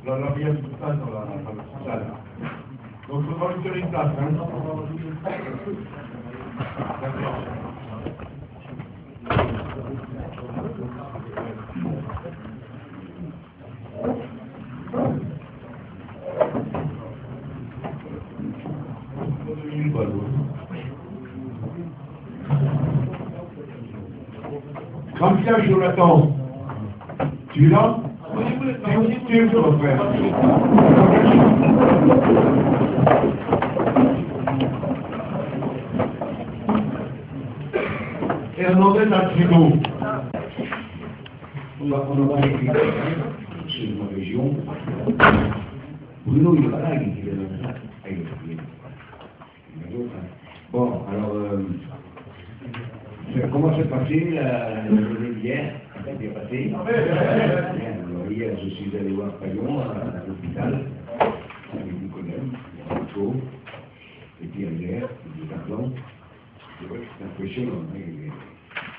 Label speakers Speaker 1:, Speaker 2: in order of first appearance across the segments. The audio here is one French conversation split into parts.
Speaker 1: La bière de place dans la salle. Donc, il faudra lui faire une place. Hein. D'accord. Jean-Pierre Jonathan, tu es là? Tu es mon frère. Hernandez Alfredo.
Speaker 2: On va écrire sur ma région. Bruno, il est pas là, il est là. Il y a d'autres. Bon, alors, comment s'est passé la journée d'hier? Ça s'est passé? Alors, hier, je suis allé voir Payon à l'hôpital, avec Nicolas, Marco, et puis Albert, et Pardon. C'est vrai que c'est impressionnant.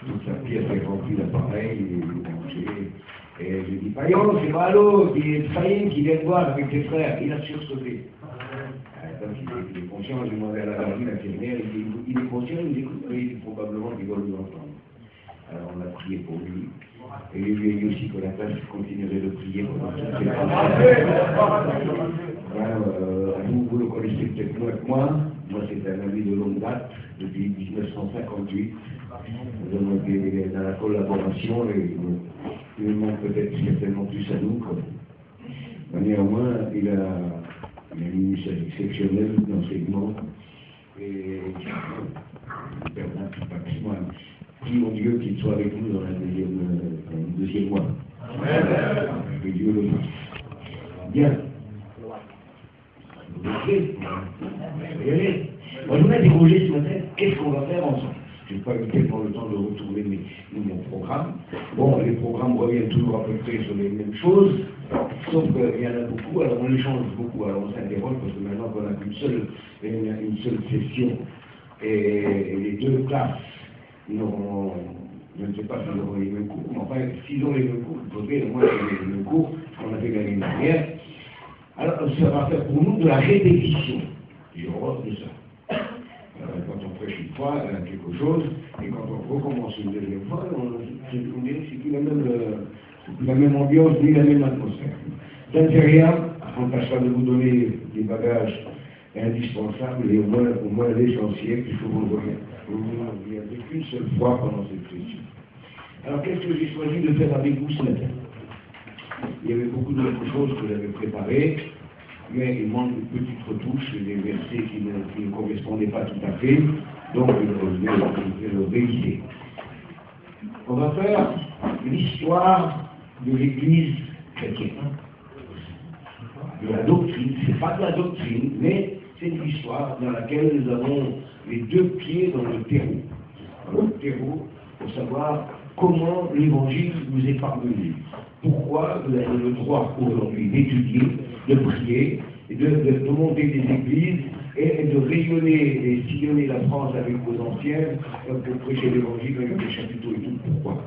Speaker 2: Toute sa pièce est remplie d'appareils, et je dis, Payon, c'est Malo, qui est Faïn, qui vient te voir avec tes frères. Il a sursauté. Donc il est conscient, j'ai demandé à la galerie, l'infirmière, il est conscient, il écoute, mais il est probablement qu'il va nous entendre. Alors on a prié pour lui. Et il lui a dit aussi que la classe continuerait de prier pendant toutes ces vous le connaissez peut-être moins que moi. Moi, c'est un ami de longue date, depuis 1958. Nous avons été dans la collaboration et il nous manque peut-être certainement plus à nous. Mais néanmoins, il a une ministère exceptionnelle d'enseignement et il perd un petit patrimoine. Prions Dieu qu'il soit avec nous dans le deuxième mois. Que Dieu le fasse. Bien. Vous êtes prêts? Moi, je vous ai interrogé ce matin, qu'est-ce qu'on va faire ensemble? Je n'ai pas eu tellement le temps de retourner mon programme. Bon, les programmes reviennent toujours à peu près sur les mêmes choses, sauf qu'il y en a beaucoup, alors on les change beaucoup, alors on s'interroge parce que maintenant qu'on n'a qu'une seule session, et les deux classes n'auront, je ne sais pas s'ils auront les mêmes cours, mais enfin, s'ils ont les mêmes cours, il faudrait au moins les mêmes cours qu'on a fait l'année dernière. Alors, ça va faire pour nous de la répétition. J'ai horreur de ça. Quand on prêche une fois, quelque chose, et quand on recommence une deuxième fois, c'est plus la même ambiance, ni la même atmosphère. Ça ne fait rien, on tâchera de vous donner des bagages indispensables et au moins l'essentiel qu'il faut vous regarder qu'une seule fois pendant cette session. Alors, qu'est-ce que j'ai choisi de faire avec vous ce matin? Il y avait beaucoup d'autres choses que j'avais préparées, mais il manque de petites retouches, des versets qui ne correspondaient pas tout à fait, donc je vais le réviser. On va faire l'histoire de l'Église chrétienne. De la doctrine, c'est pas de la doctrine, mais c'est une histoire dans laquelle nous avons les deux pieds dans le terreau. Dans le terreau, pour savoir comment l'évangile nous est parvenu. Pourquoi vous avez le droit aujourd'hui d'étudier, de prier, et de monter des églises et de rayonner et sillonner la France avec vos anciens pour prêcher l'évangile avec des chapiteaux et tout. Pourquoi?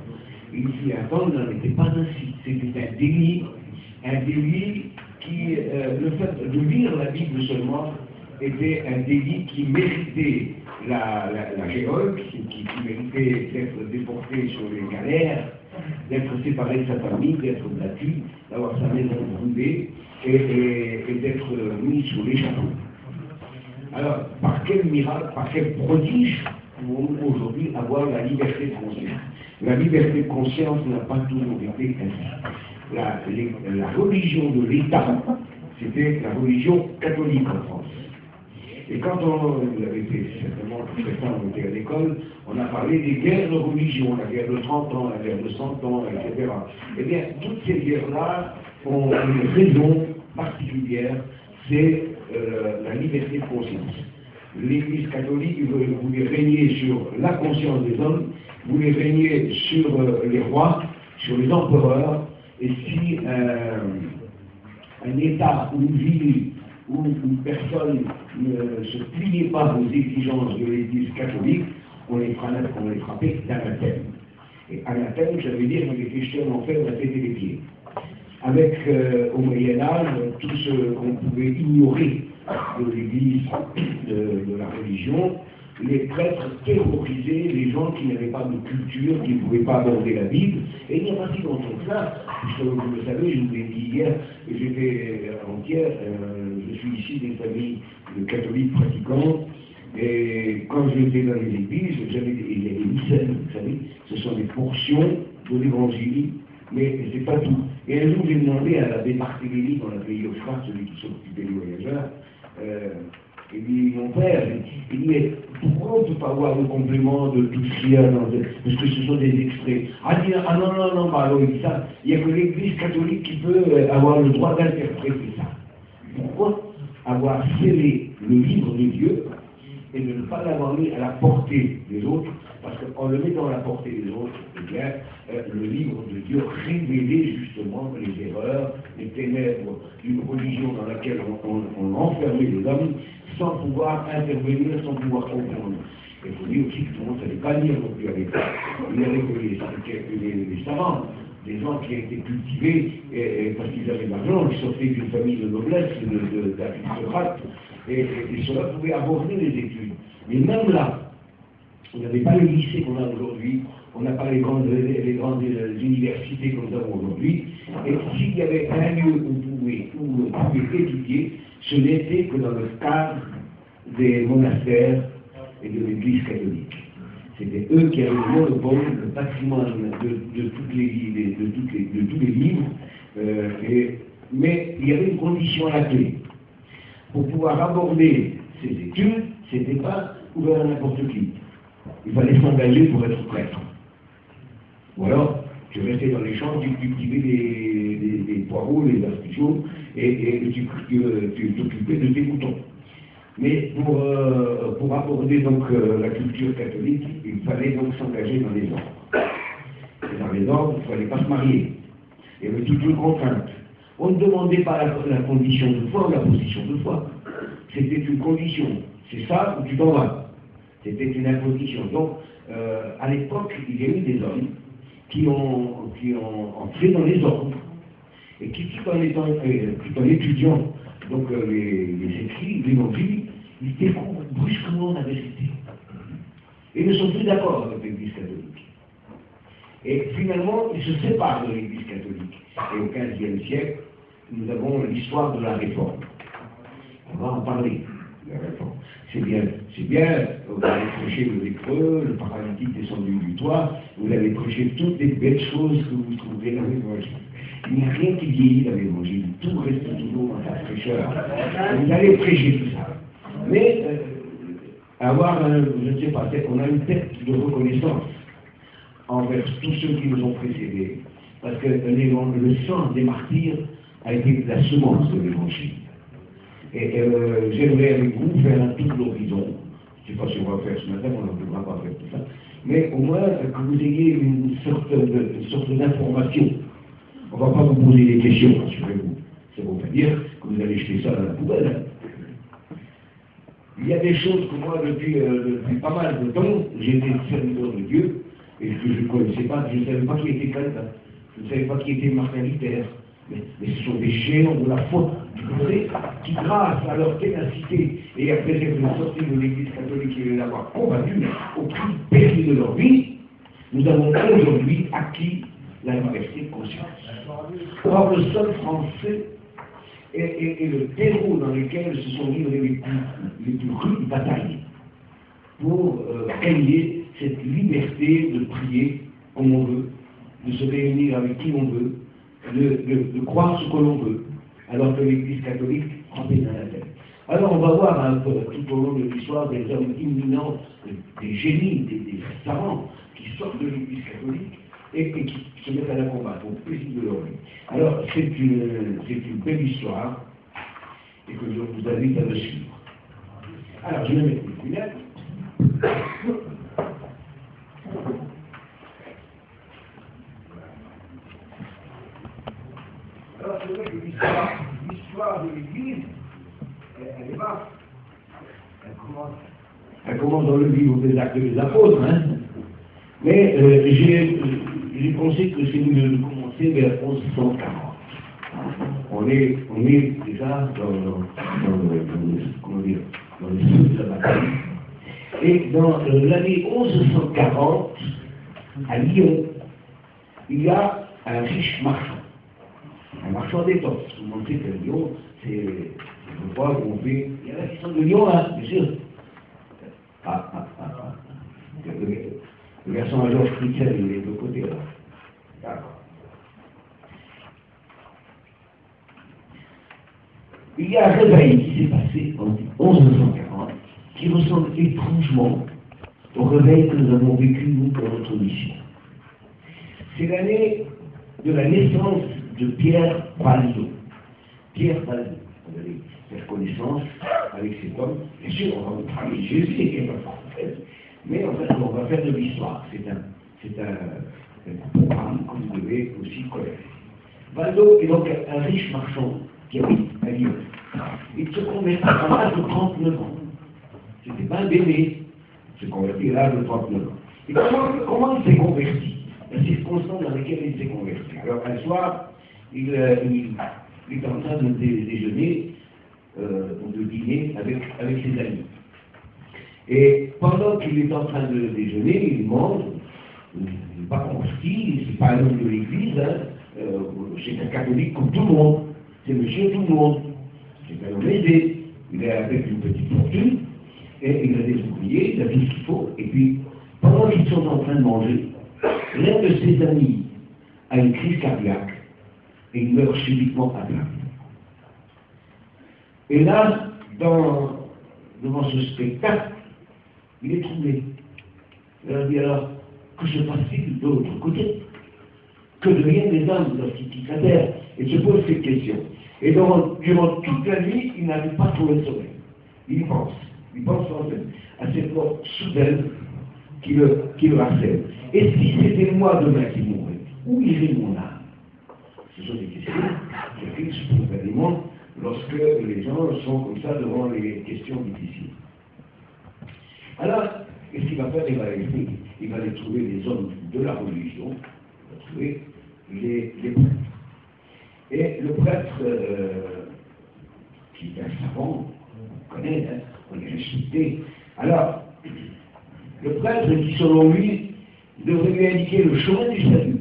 Speaker 2: Ici, avant, n'en était pas ainsi. C'était un délit qui, le fait de lire la Bible seulement, était un délit qui méritait la géole, qui méritait d'être déporté sur les galères, d'être séparé de sa famille, d'être battu, d'avoir sa maison brûlée et d'être mis sur l'échafaud. Alors, par quel miracle, par quel prodige pouvons-nous aujourd'hui avoir la liberté de conscience? La liberté de conscience n'a pas toujours été ainsi. La religion de l'État, c'était la religion catholique en France. Et quand on avait été certainement certains ont été à l'école, on a parlé des guerres de religion, la guerre de 30 ans, la guerre de 100 ans, etc. Eh bien, toutes ces guerres-là ont une raison particulière, c'est la liberté de conscience. L'Église catholique voulait régner sur la conscience des hommes, voulait régner sur les rois, sur les empereurs, et si un État ou une ville où une personne ne se pliait pas aux exigences de l'Église catholique, on les frappait d'anathème. Et anathème, ça veut dire qu'il était jeté en enfer de la tête et des pieds. Avec, au Moyen-Âge, tout ce qu'on pouvait ignorer de l'Église, de la religion. Les prêtres terrorisaient les gens qui n'avaient pas de culture, qui ne pouvaient pas aborder la Bible. Et il n'y a pas si longtemps que ça, puisque vous le savez, je vous l'ai dit hier, j'étais avant-hier, je suis ici d'une famille de catholiques pratiquants, et quand j'étais dans les églises, j'avais les missels, vous savez, ce sont des portions de l'évangile, mais c'est pas tout. Et un jour, j'ai demandé à l'abbé Barthélemy, dans la pays au Frère, celui qui s'occupait des voyageurs, il dit, mon père, il dit, mais pourquoi on ne peut pas avoir le complément de tout ce qu'il y a dans parce que ce sont des extraits. Ah non, pardon, il dit ça, il n'y a que l'Église catholique qui peut avoir le droit d'interpréter ça. Pourquoi avoir scellé le livre de Dieu et de ne pas l'avoir mis à la portée des autres, parce qu'en le mettant à la portée des autres, eh bien, le livre de Dieu révélait justement les erreurs, les ténèbres d'une religion dans laquelle on enfermait les hommes, sans pouvoir intervenir, sans pouvoir comprendre. Il faut dire aussi que tout le monde ne savait pas lire non plus à l'époque. Il n'y avait que les savants, des gens qui étaient cultivés parce qu'ils avaient de l'argent, qui sortaient d'une famille de noblesse, d'aristocrates, et cela pouvait aborder les études. Mais même là, on n'avait pas le lycée qu'on a aujourd'hui, on n'a pas les grandes universités que nous avons aujourd'hui, et s'il y avait un lieu où on pouvait étudier, ce n'était que dans le cadre des monastères et de l'Église catholique. C'était eux qui avaient le monopole, le patrimoine de tous les livres, mais il y avait une condition à la clé. Pour pouvoir aborder ces études, ce n'était pas ouvert à n'importe qui. Il fallait s'engager pour être prêtre. Ou alors, tu restais dans les champs, tu cultivais des poireaux, des artichauts, et tu t'occupais de tes moutons. Mais pour aborder donc la culture catholique, il fallait donc s'engager dans les ordres. Et dans les ordres, il ne fallait pas se marier. Il y avait toute une contrainte. On ne demandait pas la condition de foi ou la position de foi. C'était une condition. C'est ça ou tu t'en vas. C'était une imposition. Donc, à l'époque, il y a eu des hommes qui ont entré dans les ordres et qui, tout en étudiant donc, les écrits, l'évangile, ils découvrent brusquement la vérité. Et ne sont plus d'accord avec l'Église catholique. Et finalement, ils se séparent de l'Église catholique. Et au XVe siècle, nous avons l'histoire de la Réforme. On va en parler, de la Réforme. C'est bien, vous avez prêché le lépreux, le paralytique descendu du toit, vous avez prêché toutes les belles choses que vous trouverez dans l'Évangile. Il n'y a rien qui vieillit dans l'Évangile, tout reste toujours dans sa fraîcheur. Vous allez prêcher tout ça. Mais je ne sais pas, on a une tête de reconnaissance envers tous ceux qui nous ont précédés. Parce que le sang des martyrs a été la semence de l'Évangile. Et j'aimerais avec vous faire un tour d'horizon. Je ne sais pas si on va faire ce matin, on ne pourra pas faire tout ça. Mais au moins que vous ayez une sorte d'information. On ne va pas vous poser des questions, rassurez-vous. Ça ne veut pas dire que vous allez jeter ça dans la poubelle. Il y a des choses que moi, depuis pas mal de temps, j'étais serviteur de Dieu, et que je ne connaissais pas, je ne savais pas qui était Calvin, je ne savais pas qui était Martin Luther, mais ce sont des géants de la foi du passé qui, grâce à leur ténacité et après être sortis de l'Église catholique et l'avoir combattu au prix perdu de leur vie, nous avons aujourd'hui acquis la liberté de conscience. Or, le sol français est le terreau dans lequel se sont livrées les plus rudes batailles pour gagner cette liberté de prier comme on veut, de se réunir avec qui on veut, de croire ce que l'on veut, alors que l'Église catholique frappait dans la tête. Alors on va voir tout au long de l'histoire des hommes imminents, des génies, des savants qui sortent de l'Église catholique et qui se mettent à la combattre au plaisir de leur vie. Alors c'est une belle histoire et que je vous invite à me suivre. Alors je vais mettre mes lunettes. Alors c'est vrai que l'histoire de l'Église, elle est vaste. Elle commence dans le livre des Actes des Apôtres, hein. Mais j'ai pensé que c'est mieux de commencer vers 1140. on est déjà comment dire, dans le sud de la bataille. Et dans l'année 1140, à Lyon, il y a un riche marchand, un marchand d'étoffes. Tout le monde sait que Lyon, c'est le endroit où on fait. Il y en a qui sont de Lyon, hein, bien sûr. Le garçon à Georges Critzel, il est de l'autre côté, là. D'accord. Il y a un réveil qui s'est passé en 1140 qui ressemble étrangement au réveil que nous avons vécu, nous, pour notre mission. C'est l'année de la naissance de Pierre Valdo. Pierre Valdo. Vous allez faire connaissance avec cet homme. Bien sûr, on va parler de Jésus et qu'il va faire. Mais en fait, on va faire de l'histoire. C'est un programme que vous devez aussi connaître. Valdo est donc un riche marchand qui habite à Lyon. Il se convertit à l'âge de 39 ans. C'était pas un bébé. Il se convertit à l'âge de 39 ans. Et comment il s'est converti? La circonstance dans laquelle il s'est converti. Alors un soir, il est en train de déjeuner, de dîner avec ses amis. Et pendant qu'il est en train de déjeuner, il demande, il n'est pas converti, c'est pas un homme de l'église, hein, c'est un catholique comme tout le monde, c'est monsieur tout le monde, c'est un homme aisé, il est avec une petite fortune, et il a des ouvriers, il a tout ce qu'il faut, et puis pendant qu'ils sont en train de manger, l'un de ses amis a une crise cardiaque, et il meurt subitement à table. Et là, devant ce spectacle, il est troublé. Il a dit alors, que se passe-t-il de l'autre côté? Que deviennent les hommes lorsqu'ils quittent la terre? Et se pose cette question. Et durant toute la nuit, il n'avait pas trouvé le sommeil. Il pense en fait à cette mort soudaine qui le harcèle. Et si c'était moi demain qui mourrais, où irait mon âme? Ce sont des questions qui se posent spontanément lorsque les gens sont comme ça devant les questions difficiles. Alors, qu'est-ce qu'il va faire? Il va aller trouver les hommes de la religion, il va trouver les prêtres. Et le prêtre, qui est un savant, on connaît, hein, on est respecté. Alors, le prêtre qui, selon lui, devrait lui indiquer le chemin du salut.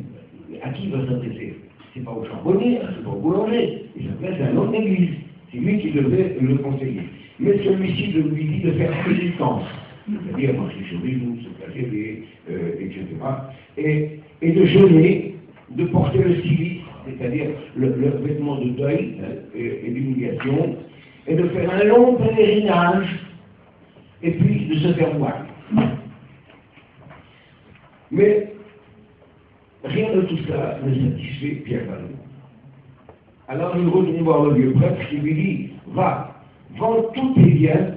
Speaker 2: À qui il va s'adresser? C'est pas au charbonnier, c'est pas au boulanger. Il s'adresse à un homme d'église. C'est lui qui devrait le conseiller. Mais celui-ci lui dit de faire résistance. C'est-à-dire marcher sur les genoux, se placer, etc. Et de jeûner, de porter le cilice, c'est-à-dire le vêtement de deuil, hein, et d'humiliation, et de faire un long pèlerinage, et puis de se faire voir. Mais rien de tout cela ne satisfait Pierre Valdo. Alors il retourne voir le vieux prêtre qui lui dit, va, vends tous tes biens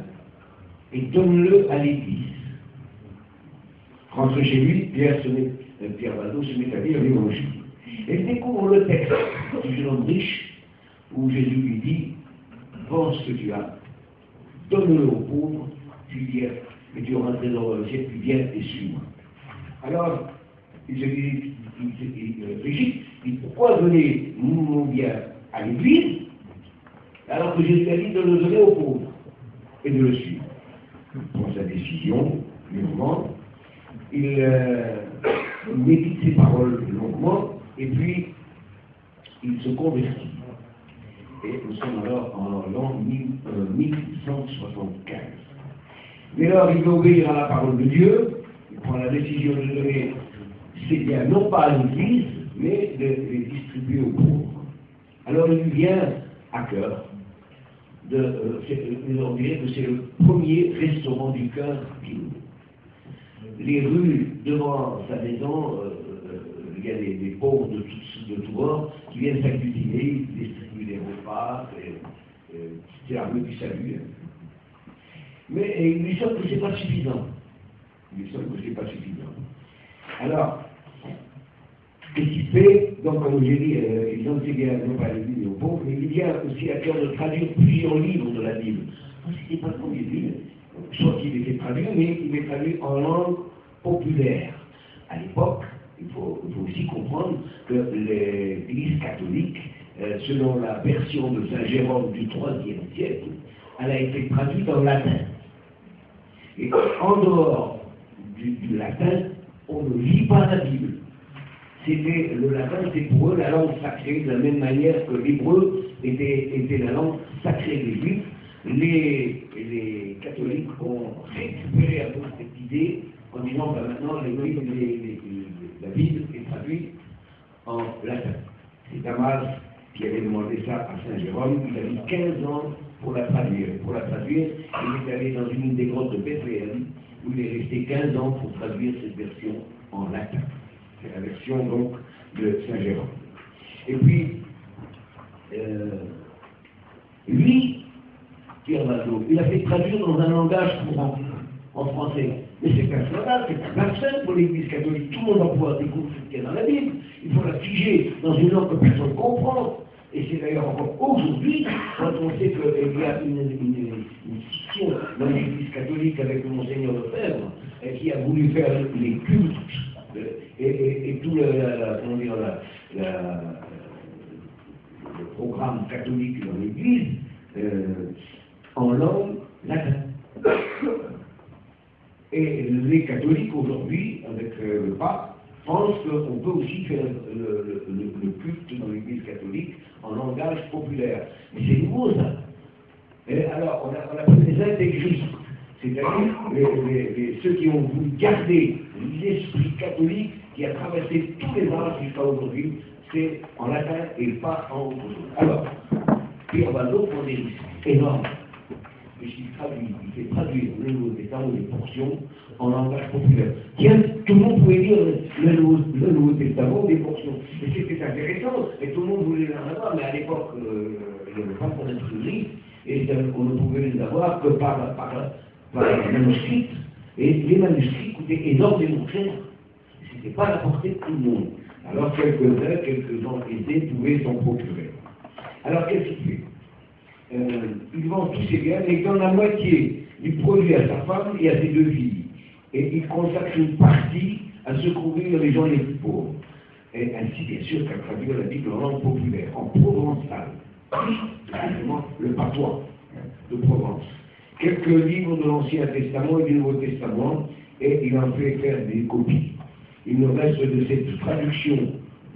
Speaker 2: et donne-le à l'église. Rentre chez lui, Pierre Valdo se met à lire l'évangile. Et il découvre le texte du jeune homme riche où Jésus lui dit, vends ce que tu as, donne-le aux pauvres, puis viens, et tu auras un trésor dans le ciel, puis viens et suis-moi. Alors, il se dit, Brigitte, dit, pourquoi donner mon bien à l'église, alors que Jésus a dit de le donner aux pauvres et de le suivre? Il prend sa décision, mûrement, il médite ses paroles longuement, et puis il se convertit. Et nous sommes alors en l'an 1175. Mais alors il veut obéir à la parole de Dieu, il prend la décision de donner ses biens, non pas à l'église, mais de les distribuer aux pauvres. Alors il lui vient à cœur, on dirait que c'est le premier restaurant du cœur qu'il ouvre. Les rues devant sa maison, il y a des pauvres de tous bords qui viennent s'agglutiner, ils distribuent des repas, c'est la rue du salut. Mais il lui semble que ce n'est pas suffisant. Alors, qu'est-ce qu'il fait? Donc, comme j'ai dit, il donne ses biens non pas à l'église mais aux pauvres, mais il vient aussi à cœur de traduire plusieurs livres de la Bible. Ce n'est pas le premier livre, soit qu'il était traduit, mais il est traduit en langue populaire. À l'époque, il faut aussi comprendre que l'Église catholique selon la version de Saint Jérôme du IIIe siècle, elle a été traduite en latin. Et en dehors du latin, on ne lit pas la Bible. Le latin, c'est pour eux la langue sacrée, de la même manière que l'hébreu était la langue sacrée des Juifs. Les catholiques ont récupéré un peu cette idée en disant que maintenant la Bible est traduite en latin. C'est Damas qui avait demandé ça à Saint Jérôme. Il a mis 15 ans pour la traduire. Pour la traduire, il est allé dans une des grottes de Bethléem où il est resté 15 ans pour traduire cette version en latin. C'est la version donc de Saint Jérôme. Et puis, lui, Pierre Valdo, il a fait traduire dans un langage courant, en français. Mais c'est un scandale, c'est un blasphème pour l'Église catholique. Tout le monde va pouvoir découvrir ce qu'il y a dans la Bible. Il faut la figer dans une langue que personne ne comprend. Et c'est d'ailleurs encore aujourd'hui, quand on sait qu'il y a une scission dans l'Église catholique avec le Monseigneur Lefebvre, qui a voulu faire les cultes et tout le programme catholique dans l'Église en langue latine. Et les catholiques aujourd'hui, avec le pape, pensent qu'on peut aussi faire le culte dans l'Église catholique en langage populaire. Mais c'est nouveau ça. Et alors, on appelle les intégristes, c'est-à-dire ceux qui ont voulu garder l'esprit catholique qui a traversé tous les âges jusqu'à aujourd'hui, c'est en latin et pas en autre chose. Alors, Pierre Valdo prend des risques énormes. Puisqu'il fait traduire le Nouveau Testament, des portions, en langage populaire. Tiens, tout le monde pouvait lire le Nouveau Testament, des portions. Et c'était intéressant, et tout le monde voulait en avoir, mais à l'époque, il n'y avait pas pour l'imprimerie, et on ne pouvait les avoir que par manuscrit. Et les manuscrits coûtaient énormément cher. Ce n'était pas à la portée de tout le monde. Alors quelques-uns, quelques gens aisés pouvaient s'en procurer. Alors qu'est-ce qu'il fait? Il vend tous ses biens, mais il donne la moitié du produit à sa femme et à ses 2 filles. Et il consacre une partie à secourir les gens les plus pauvres. Et ainsi, bien sûr, qu'à traduire la Bible en langue populaire, en provençal. Simplement le patois de Provence. Quelques livres de l'Ancien Testament et du Nouveau Testament, et il en fait faire des copies. Il ne reste de cette traduction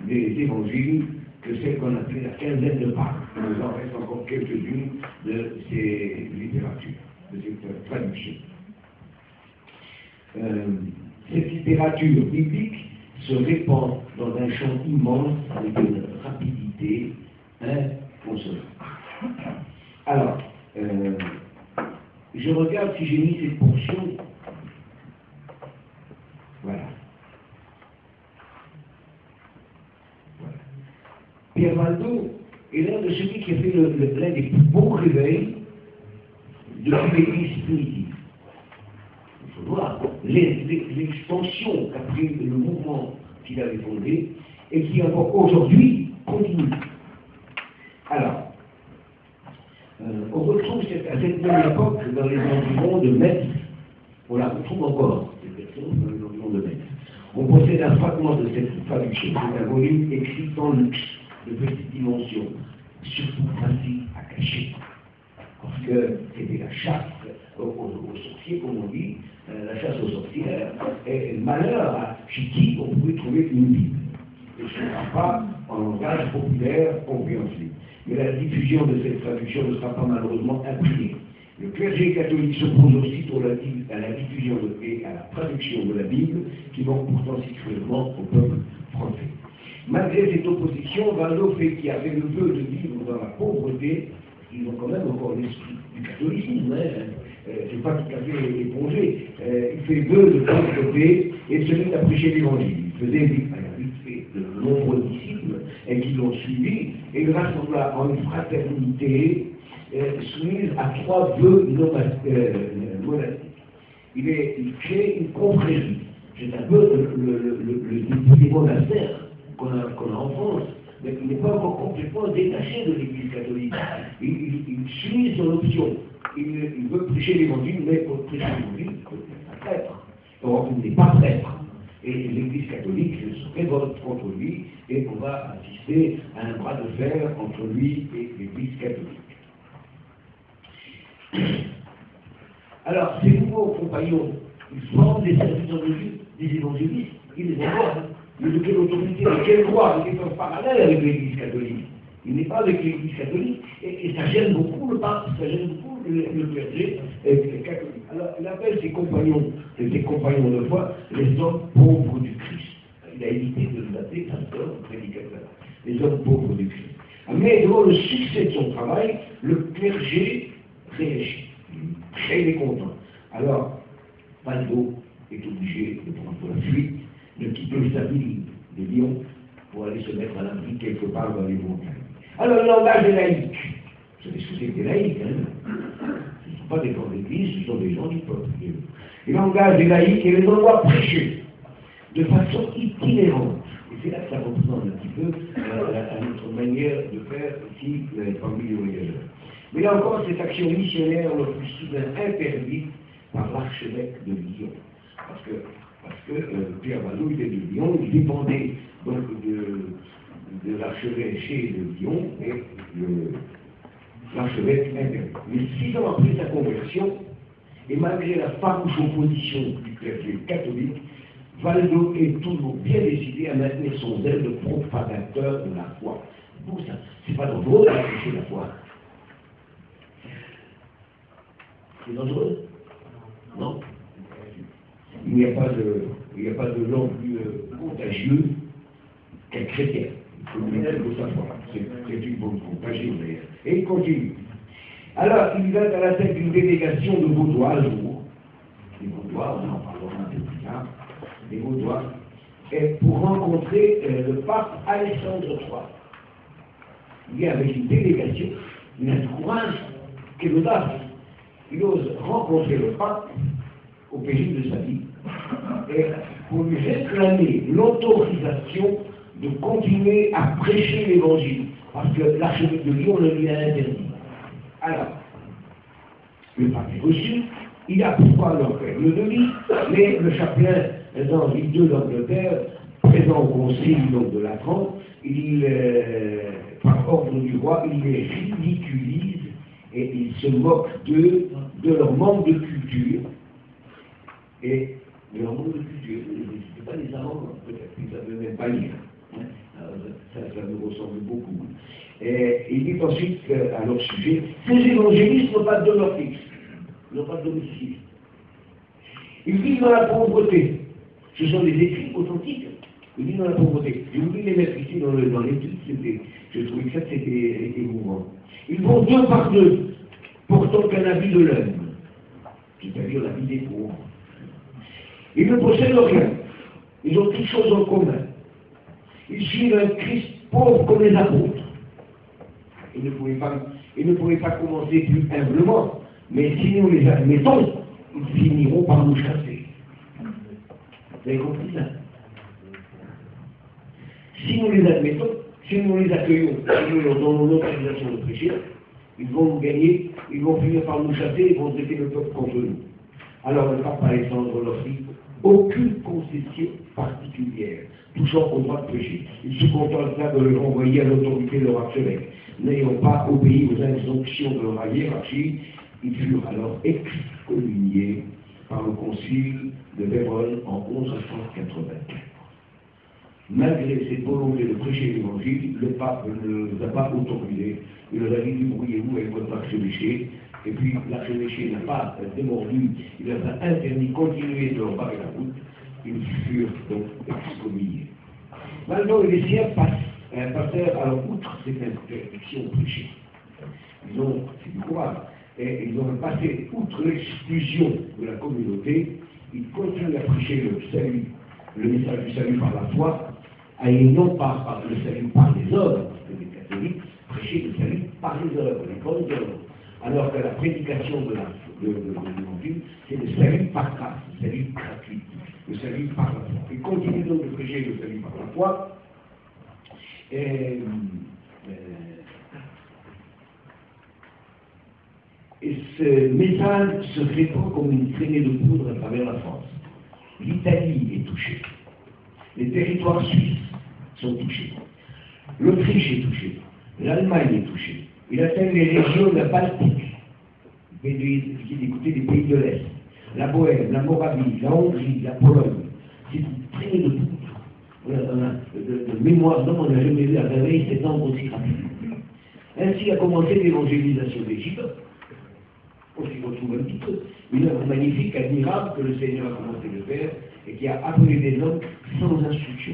Speaker 2: des évangiles que celle qu'on appelait la quinzaine de Pâques. Il nous en reste encore quelques-unes de ces littératures, de cette traduction. Cette littérature biblique se répand dans un champ immense avec une rapidité inconcevable. Alors, je regarde si j'ai mis cette portion. Voilà. Pierre Valdo est l'un de celui qui a fait l'un des plus beaux réveils depuis l'Église primitive. Il faut voir l'expansion qu'a pris le mouvement qu'il avait fondé et qui encore aujourd'hui continue. Alors, on retrouve à cette même époque dans les environs de Metz, on la retrouve encore, cette version dans les environs de Metz. On possède un fragment de cette traduction, c'est un volume écrit en luxe, de petite dimension, surtout facile à cacher. Parce que c'était la chasse aux sorciers, comme on dit, la chasse aux sorcières, et malheur à chez qui on pouvait trouver une Bible. Et ce ne sera pas en langage populaire compréhensible. Mais la diffusion de cette traduction ne sera pas malheureusement imprimée. Le clergé catholique s'oppose aussitôt à la diffusion et à la traduction de la Bible, qui manque pourtant si cruellement au peuple français. Malgré cette opposition, Valdo qui a fait le vœu de vivre dans la pauvreté, ils ont quand même encore l'esprit du catholicisme, c'est pas tout à fait épongé. Il fait vœu de pauvreté et se met à prêcher l'évangile. Il faisait vite fait de nombreux disciples et qui l'ont suivi, et il rassembla en une fraternité soumise à 3 vœux monastiques. Il crée une confrérie. C'est un peu les monastères qu'on a en France, mais il n'est pas encore complètement détaché de l'Église catholique. Il suit son option. Il veut prêcher l'évangile, mais pour prêcher l'évangile, il faut être un prêtre. Or, il n'est pas prêtre. Et l'Église catholique se révolte contre lui, et on va assister à un bras de fer entre lui et l'Église catholique. Alors, ces nouveaux compagnons, ils forment des serviteurs de Dieu, des évangélistes, ils les envoient. Mais de quelle autorité, de quel droit? Ils sont parallèles avec l'Église catholique. Il n'est pas avec l'Église catholique, et ça gêne beaucoup le pape, ça gêne beaucoup le clergé catholique. Alors, il appelle ses compagnons de foi, les hommes pauvres du Christ. Il a évité de les appeler pasteurs ou prédicateurs, les hommes pauvres du Christ. Mais devant le succès de son travail, le clergé réagit. Très mécontent. Alors, Valdo est obligé de prendre la fuite, de quitter sa ville de Lyon pour aller se mettre à l'abri quelque part dans les montagnes. Alors, il engage les laïcs. Vous savez ce que c'est que des laïcs, hein? Ce ne sont pas des corps d'église, ce sont des gens du peuple. Il engage les laïcs et les envoie prêcher de façon itinérante. Et c'est là que ça représente un petit peu à notre manière de faire ici parmi les voyageurs. Mais là encore, cette action missionnaire le plus soudain interdite par l'archevêque de Lyon. Parce que Pierre Valdo était de Lyon, il dépendait donc de l'archevêché de Lyon et l'archevêque interdit. Mais 6 ans après sa conversion, et malgré la farouche opposition du clergé catholique, Valdo est toujours bien décidé à maintenir son zèle de propagateur de la foi. Pour ça, c'est pas dangereux d'afficher la foi. C'est dangereux? Non. Il n'y a pas de langue plus contagieuse qu'un chrétien. Il faut le savoir. C'est une bonne contagion d'ailleurs. Et il continue. Alors, il va à la tête d'une délégation de Vaudois un jour. Les Vaudois, on en parlera un peu plus tard. Les Vaudois, pour rencontrer le pape Alexandre III. Il vient avec une délégation, il a du courage, quelle audace. Il ose rencontrer le pape au péril de sa vie et pour lui réclamer l'autorisation de continuer à prêcher l'évangile parce que l'archevêque de Lyon le lui a interdit. Alors, le pape est reçu, il a pourquoi leur faire le devis, mais le chapelain d'Henri II d'Angleterre, présent au concile donc, de Latran, par ordre du roi, il les ridiculise et il se moque d'eux, de leur manque de culture. Et de leur manque de culture, ce pas les Arabes, peut-être qu'ils ne savaient même pas lire. Ça me ressemble beaucoup. Et il dit ensuite à leur sujet, ces évangélistes n'ont pas de demeure fixe, n'ont pas de domicile. Ils vivent dans la pauvreté. Ce sont des écrits authentiques. Ils vivent dans la pauvreté. Je voulais les mettre ici dans l'étude, je trouvais que ça c'était émouvant. Ils vont 2 par 2, portant qu'un habit de laine, c'est-à-dire l'habit des pauvres. Ils ne possèdent rien. Ils ont toutes choses en commun. Ils suivent un Christ pauvre comme les apôtres. Ils ne pouvaient pas commencer plus humblement, mais si nous les admettons, ils finiront par nous chasser. Vous avez compris ça? Si nous les admettons, si nous les accueillons, si nous leur donnons l'autorisation de prêcher, ils vont nous gagner, ils vont finir par nous chasser, ils vont traiter le peuple contre nous. Alors le pape Alexandre leur dit aucune concession particulière touchant au droit de prêcher. Ils se contentent là de le renvoyer à l'autorité de leur archevêque. N'ayant pas obéi aux injonctions de leur hiérarchie, ils furent alors excommuniés par le concile de Vérone en 1184. Malgré cette volonté de prêcher l'évangile, le pape ne les a pas autorisés. Il leur a dit débrouillez-vous avec votre archevêché. Et puis l'archevêché n'a pas démordu, il leur a interdit de continuer de leur barrer la route. Ils furent donc excommuniés. Maintenant, les siens passèrent alors outre cette interdiction prêchée. C'est du courage, et ils ont passé outre l'exclusion de la communauté, ils continuent à prêcher le message du salut par la foi, et non pas par le salut par les œuvres, parce que les catholiques prêchaient le salut par les œuvres, les bonnes œuvres. Alors que la prédication de l'évangile, c'est le salut par grâce, le salut gratuit, le salut par la foi. Ils continuent donc de prêcher le salut par la foi. Et ce message se répand comme une traînée de poudre à travers la France. L'Italie est touchée. Les territoires suisses sont touchés. L'Autriche est touchée. L'Allemagne est touchée. Il atteint les régions de la Baltique, d'écouter des pays de l'Est. La Bohème, la Moravie, la Hongrie, la Pologne. C'est une traînée de boue. De mémoire, non, on n'a jamais vu à veille s'étendre aussi rapidement. Ainsi a commencé l'évangélisation d'Égypte. On s'y retrouve un petit peu. Une œuvre magnifique, admirable, que le Seigneur a commencé de faire et qui a appelé des hommes sans instruction.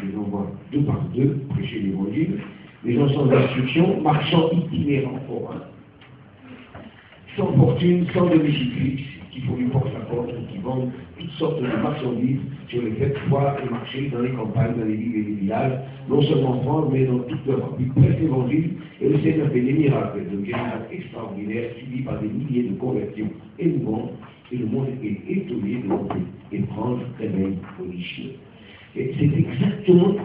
Speaker 2: Il les envoie deux par deux prêcher l'évangile. Les gens sans instruction, marchant itinérants forains, sans fortune, sans domicile fixe, qui font du porte-à-porte ou qui vendent toutes sortes de marchandises sur les fêtes, foires et marchés, dans les campagnes, dans les villes et les villages, non seulement en France, mais dans toute l'Europe. Il prêche l'évangile et le Seigneur fait des miracles, de miracles extraordinaires, suivis par des milliers de conversions émouvantes, et le monde est étonné de notre étrange réveil religieux. Et c'est exactement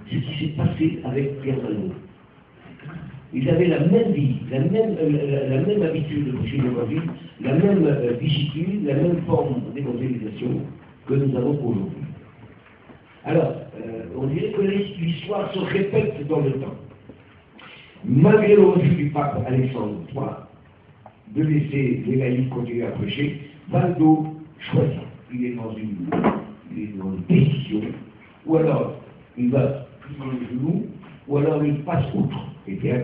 Speaker 2: ce qui s'est passé avec Pierre Vallot. Ils avaient la même vie, la même habitude de prêcher l'évangile, la même discipline, la même forme d'évangélisation que nous avons aujourd'hui. Alors, on dirait que l'histoire se répète dans le temps. Malgré le refus du pape Alexandre III de laisser les laïcs continuer à prêcher, Vallot choisit. Il est dans une décision, ou alors il va plus dans le genou, ou alors il passe outre. Eh bien,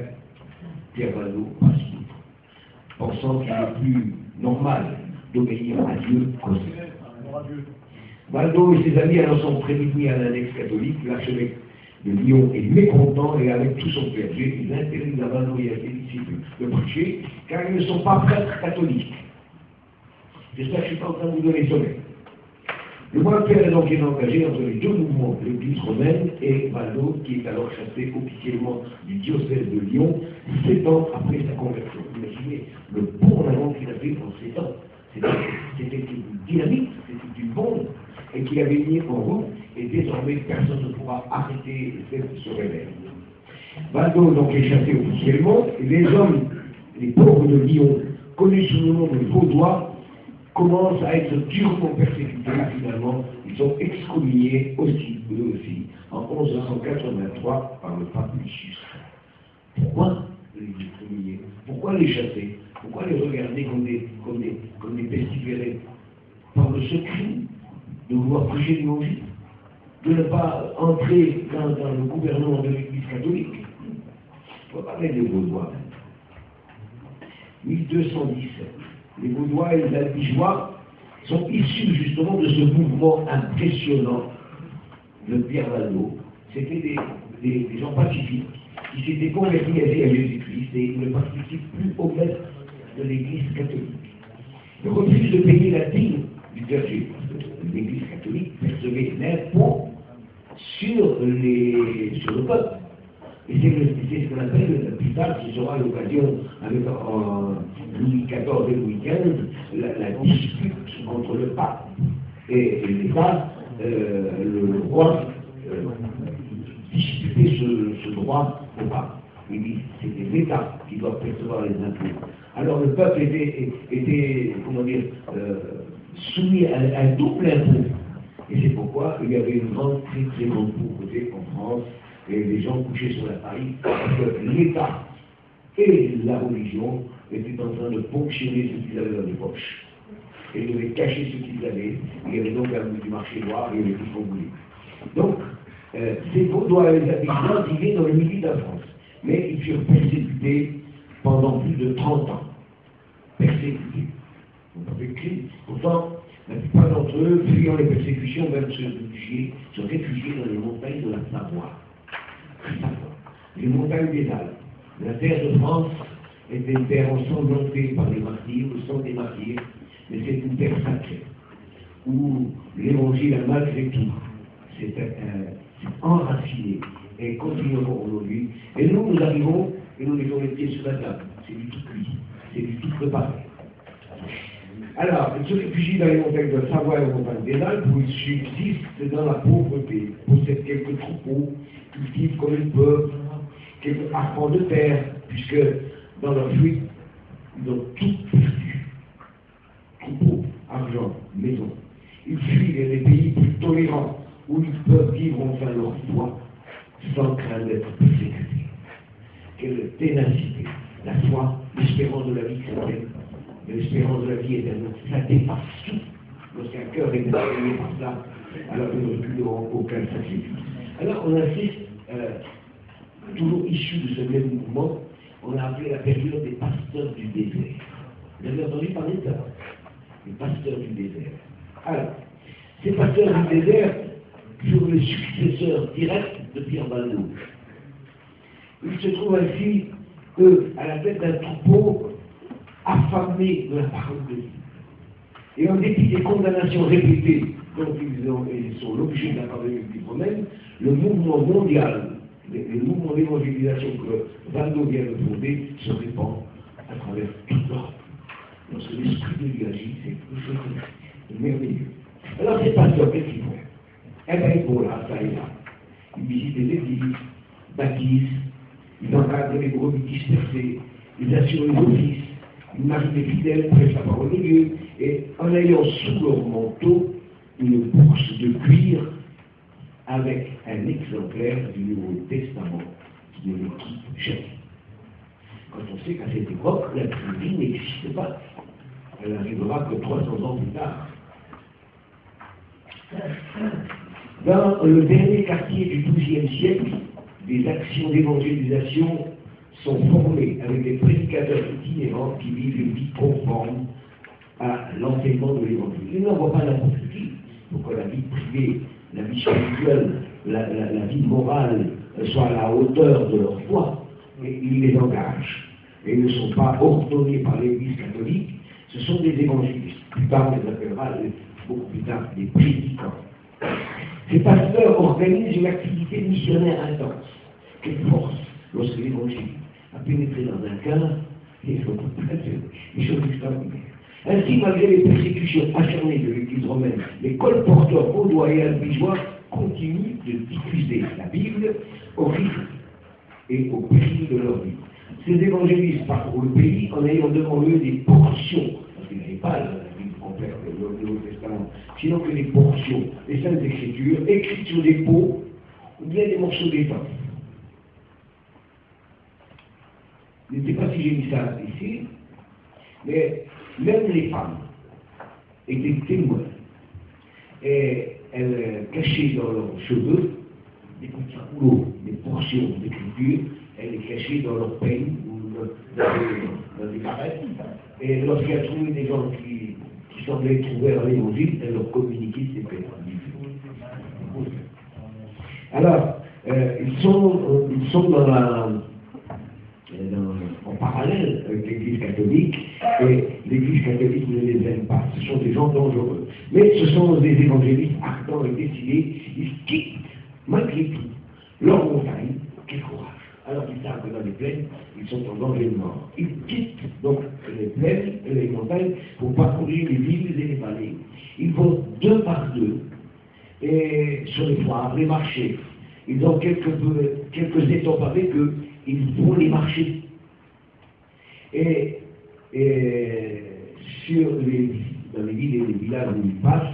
Speaker 2: Pierre Vallot passe outre, pensant qu'il est plus normal d'obéir à Dieu qu'aux hommes. Vallot et ses amis alors sont prévenus à l'annexe catholique. L'archevêque de Lyon est mécontent et avec tout son clergé, il interdit à Vallot et à ses disciples de prêcher, car ils ne sont pas prêtres catholiques. J'espère que je ne suis pas en train de vous donner sommeil. Le moine Pierre est donc engagé entre les deux mouvements, l'Église romaine et Vallot, qui est alors chassé officiellement du diocèse de Lyon, 7 ans après sa conversion. Imaginez le bond en avant qu'il a fait en 7 ans. C'était une dynamique, c'était une bombe, et qu'il avait mis en route, et désormais personne ne pourra arrêter ce réveil. Vallot donc est chassé officiellement, et les hommes, les pauvres de Lyon, connus sous le nom de Vaudois, commencent à être durement persécutés. Finalement, ils sont excommuniés aussi, eux aussi, en 1183 par le pape Lucius. Pourquoi les excommunier? Pourquoi les chasser? Pourquoi les regarder comme des pestiférés? Par le secret de vouloir prêcher l'évangile, de ne pas entrer dans le gouvernement de l'Église catholique. On va parler des Vaudois. 1217. Les Vaudois et les Albigeois sont issus justement de ce mouvement impressionnant de Pierre Vallot. C'était des gens pacifiques qui s'étaient convertis à Jésus-Christ et ils ne participent plus au maître de l'Église catholique. Ils refusent de payer la dîme du clergé, parce que l'Église catholique percevait l'impôt sur le peuple. Et c'est ce qu'on appelle, plus tard, ce sera l'occasion, avec Louis XIV et Louis XV, la dispute entre le pape et l'État. Le roi disputait ce droit au pape. Il dit c'était l'État qui doit percevoir les impôts. Alors le peuple était comment dire, soumis à un double impôt. Et c'est pourquoi il y avait une grande, très très grande pauvreté en France. Et les gens couchaient sur la paille, parce que l'État et la religion étaient en train de ponctionner ce qu'ils avaient dans les poches. Et ils devaient cacher ce qu'ils avaient. Il y avait donc du marché noir et il y avait tout ce qu'on voulait. Donc, ces Vaudois et les habitants vivaient dans le milieu de la France. Mais ils furent persécutés pendant plus de 30 ans. Persécutés. Avec qui, pourtant, la plupart d'entre eux, fuyant les persécutions, même se réfugiés dans les montagnes de la Savoie. Les montagnes des Alpes. La terre de France est une terre ensanglantée par les martyrs, le sang des martyrs, mais c'est une terre sacrée, où l'évangile a malgré tout, c'est enraciné et continue encore aujourd'hui. Et nous arrivons et nous mettons les pieds sur la table. C'est du tout cuit, c'est du tout préparé. Alors, ils se réfugient dans les montagnes de Savoie et aux montagnes des Alpes, où ils subsistent dans la pauvreté, possèdent quelques troupeaux, cultivent comme ils peuvent, quelques arpents de terre, puisque dans leur fuite, ils ont tout perdu. Troupeaux, argent, maison. Ils fuient les pays plus tolérants, où ils peuvent vivre enfin leur foi sans craindre d'être persécutés. Quelle ténacité, la foi, l'espérance de la vie chrétienne, l'espérance de la vie éternelle, ça dépasse tout. Lorsqu'un cœur est déterminé par ça, alors nous ne reculerons aucun sacrifice. Alors on assiste, toujours issu de ce même mouvement, on a appelé la période des pasteurs du désert. Vous avez entendu parler de ça? Les pasteurs du désert. Alors, ces pasteurs du désert furent les successeurs directs de Pierre Valdo. Ils se trouvent ainsi, eux, à la tête d'un troupeau affamé de la parole de Dieu. Et en dépit des condamnations répétées dont ils sont l'objet de la parole romaine, le mouvement mondial, le mouvement d'évangélisation que Valdo vient de fonder se répand à travers toute l'Europe. Lorsque l'esprit de Dieu agit, c'est quelque chose de merveilleux. Alors ces pasteurs, qu'est-ce qu'ils font? Eh bien, ils vont là, ça et là. Ils visitent les églises, baptisent, ils encadrent les brebis dispersées, ils assurent les offices, ils marient les fidèles, prêchent la parole de Dieu, et en ayant sous leur manteau une bourse de cuir avec un exemplaire du Nouveau Testament qui ne les quitte jamais. Quand on sait qu'à cette époque, la Trinité n'existe pas. Elle n'arrivera que 300 ans plus tard. Dans le dernier quartier du XIIe siècle, des actions d'évangélisation sont formées avec des prédicateurs itinérants qui vivent une vie conforme à l'enseignement de l'évangile. Ils n'envoient pas n'importe qui. Il faut que la vie privée, la vie spirituelle, la vie morale soient à la hauteur de leur foi. Et ils les engagent. Et ils ne sont pas ordonnés par l'Église catholique, ce sont des évangélistes. Plus tard, on les appellera, beaucoup plus tard, des prédicants. Ces pasteurs organisent une activité missionnaire intense. Quelle force lorsque l'Évangile a pénétré dans un cœur, et les choses extraordinaires. Ainsi, malgré les persécutions acharnées de l'Église romaine, les colporteurs vaudois et albigeois continuent de diffuser la Bible au risque et au péril de leur vie. Ces évangélistes parcourent le pays en ayant devant eux des portions, parce qu'ils n'avaient pas la Bible complète, le Nouveau Testament, sinon que des portions, des Saintes Écritures, écrites sur des peaux, ou bien des morceaux d'étoffe. Je ne sais pas si j'ai mis ça ici, mais même les femmes étaient témoins. Et elles cachaient dans leurs cheveux des petits rouleaux, des portions d'écriture, elles les cachaient dans leur peigne ou dans des barrettes. Et lorsqu'elles trouvaient des gens qui semblaient trouver dans l'évangile, elles leur communiquaient ces peines. Alors, ils sont en parallèle avec l'Église catholique, et l'Église catholique ne les aime pas. Ce sont des gens dangereux. Mais ce sont des évangélistes ardents et décidés. Ils quittent, malgré tout, leur montagne. Quel courage! Alors qu'ils savent que dans les plaines, ils sont en danger de mort. Ils quittent donc les plaines et les montagnes pour parcourir les villes et les vallées. Ils vont deux par deux, et sur les foires, les marchés. Ils ont quelques étompes avec eux, ils vont les marcher. Et dans les villes et les villages où ils passent,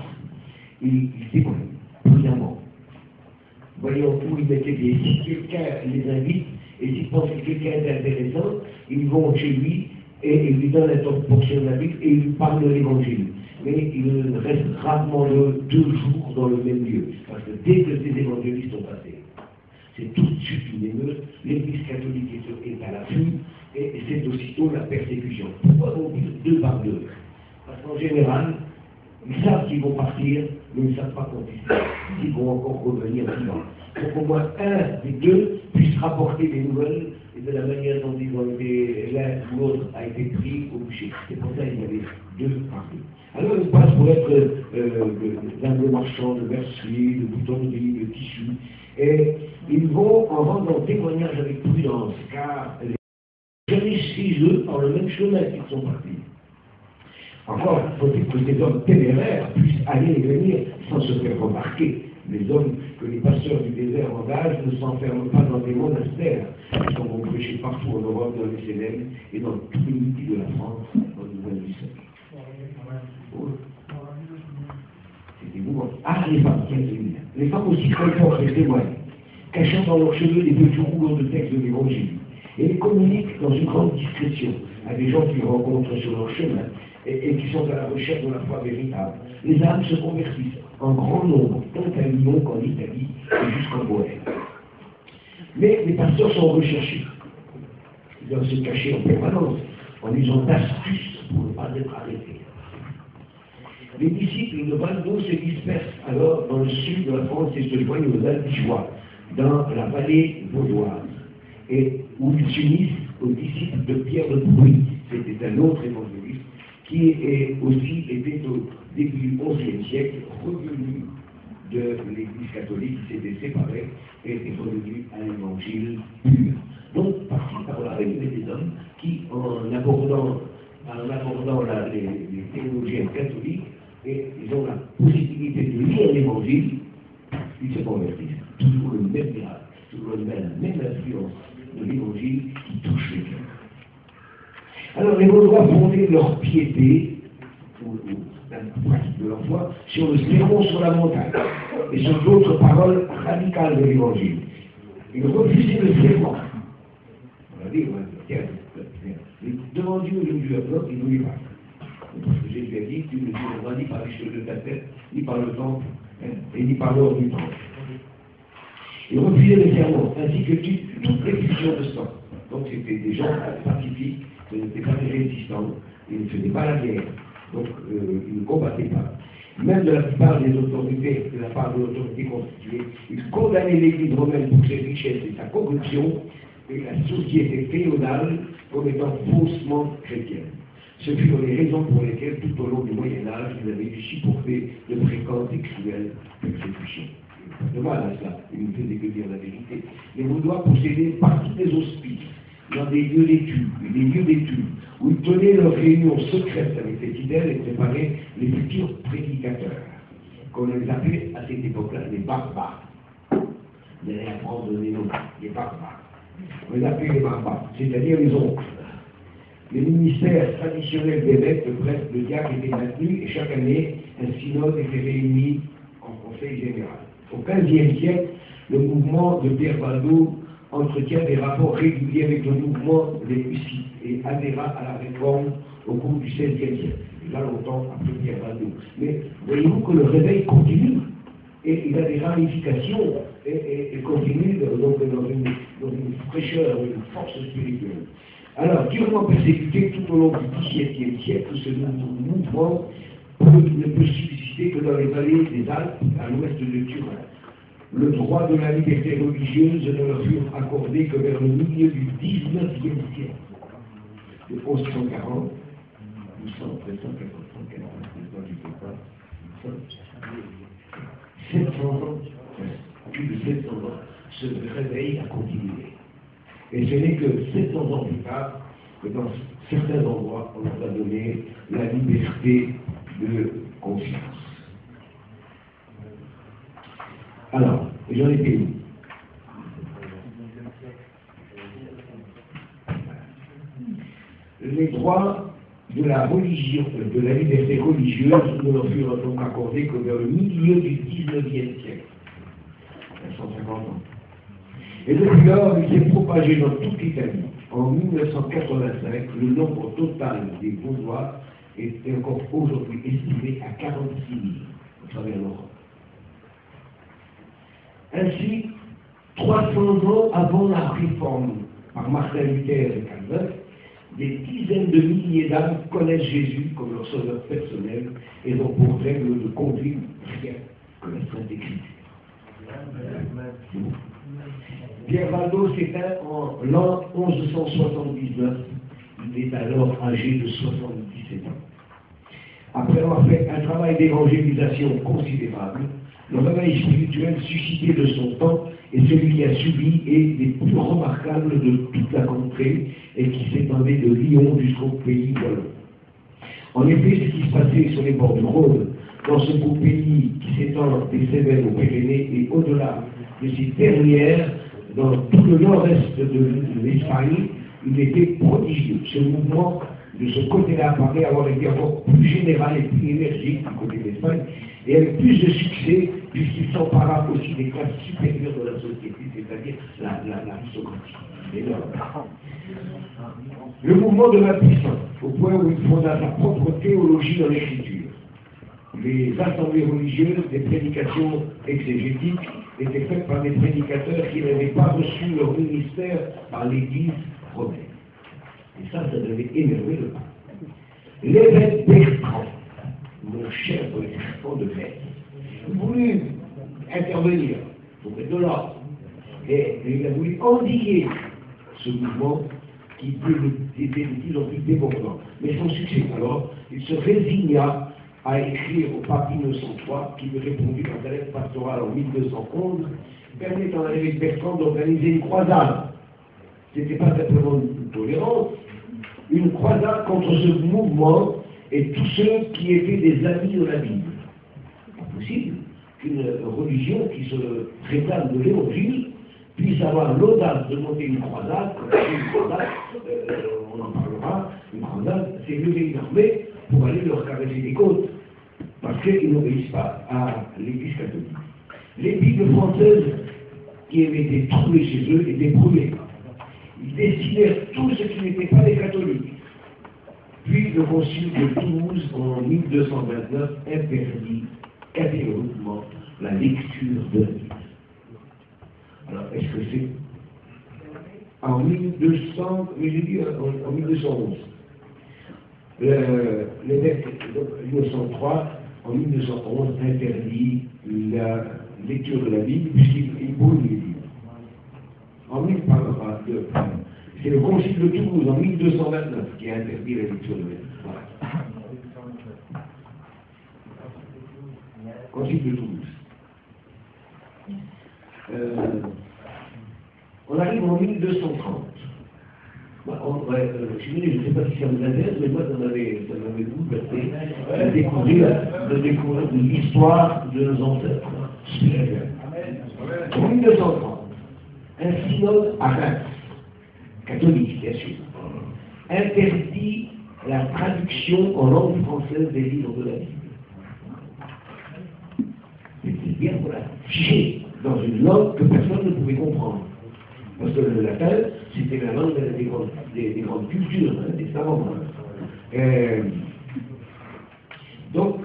Speaker 2: ils s'écoutent bruyamment. Voyons où ils mettaient des... Si quelqu'un les invite, et s'ils pensent que quelqu'un est intéressant, ils vont chez lui et ils lui donnent la portion de la Bible et ils lui parlent de l'évangile. Mais ils restent rarement 2 jours dans le même lieu. Parce que dès que ces évangélistes sont passés, c'est tout de suite une émeute, l'Église catholique est à l'affût, et c'est aussitôt la persécution. Pourquoi on dit 2 par 2? Parce qu'en général, ils savent qu'ils vont partir, mais ils ne savent pas quand ils vont encore revenir vivants. Pour qu'au moins un des deux puisse rapporter des nouvelles et de la manière dont ils ont été, l'un ou l'autre a été pris au boucher. C'est pour ça qu'il y avait 2 par 2. Alors ils passent pour être d'un marchand de mercerie, de boutonnerie, de tissu, et ils vont en rendre témoignage avec prudence, car jamais chez eux par le même chemin qu'ils sont partis. Encore, faut-il que ces hommes téméraires puissent aller et venir sans se faire remarquer. Les hommes que les pasteurs du désert engagent ne s'enferment pas dans des monastères. Ils vont prêcher partout en Europe, dans les Célèbres et dans tous les pays de la France, dans le XXe siècle. C'était vous. Ah, les femmes, 15 minutes. Les femmes aussi colportent les témoignent, cachant dans leurs cheveux des petits roulons de texte de l'Évangile. Et les communiquent dans une grande discrétion à des gens qu'ils rencontrent sur leur chemin et qui sont à la recherche de la foi véritable. Les âmes se convertissent en grand nombre, tant à Lyon qu'en Italie et jusqu'en Bohème. Mais les pasteurs sont recherchés. Ils doivent se cacher en permanence en usant d'astuces pour ne pas être arrêtés. Les disciples de Valdo se dispersent alors dans le sud de la France et se joignent aux Albigeois, dans la vallée vaudoise, et où ils s'unissent aux disciples de Pierre de Bruy. C'était un autre évangéliste qui aussi était au début du XIe siècle revenu de l'Église catholique, qui s'était séparée et était revenu à l'évangile pur. Donc, parti par la réunion des hommes qui, en abordant les théologiens catholiques, et ils ont la possibilité de lire l'évangile, ils se convertissent. Toujours le même miracle, toujours la même influence de l'évangile qui touche les cœurs. Alors, les Vaudois fondaient leur piété, ou la pratique de leur foi, sur le sermon sur la montagne et sur d'autres paroles radicales de l'évangile. Ils refusaient le serment. On va dire, devant Dieu, je lui apporte, il ne voulait pas. Parce que Jésus a dit, tu ne tireras ni par les cheveux de ta tête, ni par le temple, et ni par l'or du temple. Ils refusaient le serment, ainsi que toutes les questions de sang. Donc c'était des gens pacifiques, ce n'étaient pas des résistants, ils ne faisaient pas la guerre, donc ils ne combattaient pas. Même de la plupart des autorités, de la part de l'autorité constituée, ils condamnaient l'Église romaine pour ses richesses et sa corruption, et la société féodale comme étant faussement chrétienne. Ce furent les raisons pour lesquelles, tout au long du Moyen-Âge, ils avaient dû supporter de fréquentes et cruelles persécutions. De mal à cela, ils ne faisaient que dire la vérité. Les Vaudois possédaient partout des hospices, dans des lieux d'études, où ils tenaient leurs réunions secrètes avec les fidèles et préparaient les futurs prédicateurs, qu'on les appelait à cette époque-là les barbares. Vous allez apprendre les noms, les barbares. On les appelait les barbares, c'est-à-dire les oncles. Les ministères traditionnels d'évêques, de prêtres, de diacres étaient maintenus et chaque année, un synode était réuni en conseil général. Au XVe siècle, le mouvement de Pierre Valdo entretient des rapports réguliers avec le mouvement des Hussites et adhéra à la réforme au cours du XVIe siècle, déjà longtemps après Pierre Valdo. Mais voyez-vous que le réveil continue et il a des ramifications et continue donc dans une fraîcheur, une force spirituelle. Alors, durement persécuté tout au long du XVIIe siècle, ce mouvement ne peut subsister que dans les vallées des Alpes, à l'ouest de Turin. Le droit de la liberté religieuse ne leur fut accordé que vers le milieu du XIXe siècle. De 1140, 700 ans, plus de 700 ans, ce réveil a continué. Et ce n'est que 700 ans plus tard que dans certains endroits, on leur a donné la liberté de conscience. Alors, j'en étais où? Les droits de la religion, de la liberté religieuse ne leur furent donc accordés que vers le milieu du XIXe siècle, 150 ans. Et depuis lors, il s'est propagé dans toute l'Italie. En 1985, le nombre total des Vaudois est encore aujourd'hui estimé à 46 000 à travers l'Europe. Ainsi, 300 ans avant la réforme par Martin Luther et Calvin, des dizaines de milliers d'âmes connaissent Jésus comme leur sauveur personnel et ont pour règle de conduite rien que la Sainte Écriture. Pierre Valdo s'éteint en l'an 1179. Il est alors âgé de 77 ans. Après avoir fait un travail d'évangélisation considérable, le réveil spirituel suscité de son temps et celui qui a subi est des plus remarquables de toute la contrée et qui s'étendait de Lyon jusqu'au pays wallon. En effet, ce qui se passait sur les bords du Rhône, dans ce beau pays qui s'étend des Cévennes aux Pyrénées et au-delà de ces dernières, dans tout le nord-est de l'Espagne, il était prodigieux. Ce mouvement de ce côté-là paraît avoir été encore plus générale et plus énergique du côté de l'Espagne, et avec plus de succès, puisqu'il s'empara aussi des classes supérieures de la société, c'est-à-dire l'aristocratie. Le mouvement de la puissance, au point où il fonda sa propre théologie dans l'écriture. Les assemblées religieuses, des prédications exégétiques, étaient faites par des prédicateurs qui n'avaient pas reçu leur ministère par l'Église romaine. Et ça devait énerver le pape. L'évêque Bertrand, mon cher Bertrand de Grèce, voulu intervenir pour mettre de l'ordre. Et il a voulu endiguer ce mouvement qui était de plus en plus débordant. Mais sans succès. Alors, il se résigna à écrire au pape Innocent III, qui lui répondit dans sa lettre pastorale en 1211, permettant à l'évêque Bertrand d'organiser une croisade. Ce n'était pas simplement une tolérance, une croisade contre ce mouvement et tous ceux qui étaient des amis de la Bible. Pas possible qu'une religion qui se réclame de l'évangile puisse avoir l'audace de monter une croisade, on en parlera, une croisade, c'est lever une armée pour aller leur caresser les côtes, parce qu'ils n'obéissent pas à l'Église catholique. Les Bibles françaises qui avaient été trouvées chez eux étaient brûlées. Ils décidèrent tout ce qui n'était pas des catholiques. Puis le concile de Toulouse, en 1229, interdit catégoriquement la lecture de la Bible. Alors, est-ce que c'est en 1200, mais j'ai dit en 1211, l'évêque Innocent III, en 1211, interdit la lecture de la Bible, puisqu'il brûle les Bibles. C'est le concile de Toulouse, en 1229, qui a interdit la lecture de la Bible. Voilà. Concile de Toulouse. On arrive en 1230. Je ne sais pas si ça vous intéresse, mais moi ça m'avait bouleversé de découvrir l'histoire de nos ancêtres spirituels. En 1230, un synode à Reims, catholique bien sûr, interdit la traduction en langue française des livres de la Bible. C'était bien pour la figer dans une langue que personne ne pouvait comprendre. Parce que le latin, c'était la langue des grandes cultures, hein, des savants. Donc,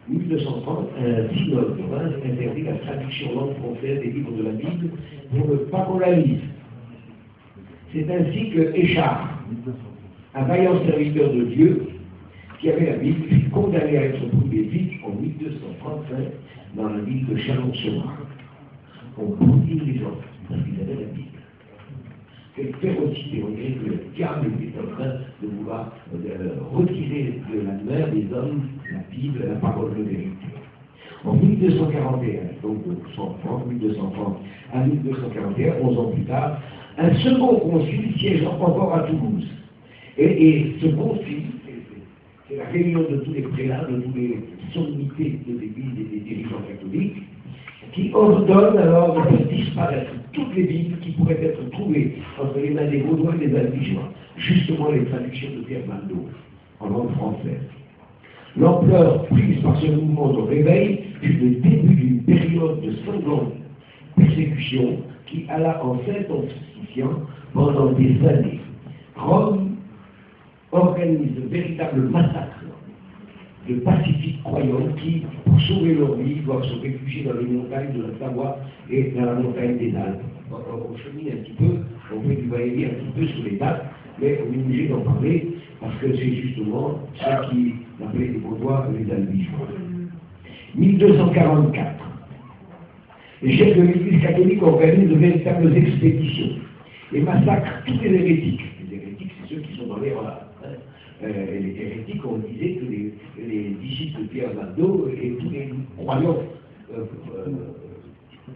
Speaker 2: 1230, un synode de Reims interdit la traduction en langue française des livres de la Bible pour ne pas qu'on la lise. C'est ainsi que Échard, un vaillant serviteur de Dieu, qui avait la Bible, fut condamné à être brûlé vif en 1235 dans la ville de Chalon-sur-Marne. On brûle les gens parce qu'ils avaient la Bible. Quelle férocité, on dirait que le diable était en train de vouloir retirer de la main des hommes la Bible, la parole de vérité. En 1241, donc 1230 à 1241, 11 ans plus tard, un second concile siégeant encore à Toulouse. Et ce concile, c'est la réunion de tous les prélats, de toutes les sommités de l'Église et des dirigeants catholiques, qui ordonne alors de faire disparaître toutes les Bibles qui pourraient être trouvées entre les mains des Vaudois et des Albigeois, justement les traductions de Pierre Manteau en langue française. L'ampleur prise par ce mouvement de réveil fut le début d'une période de sanglante persécution qui alla en s'intensifiant pendant des années. Rome organise de véritables massacres de pacifiques croyants qui, pour sauver leur vie, doivent se réfugier dans les montagnes de la Savoie et dans la montagne des Alpes. On chemine un petit peu, on fait du va-et-vient un petit peu sur les dates, mais on est obligé d'en parler parce que c'est justement ceux qui appelaient les Vaudois les Albigeois. 1244. Les chefs de l'Église catholique organisent de véritables expéditions et massacrent tous les hérétiques. Les hérétiques, c'est ceux qui sont dans l'erreur. Les hérétiques, on disait que les disciples de Pierre Manteau et tous les croyants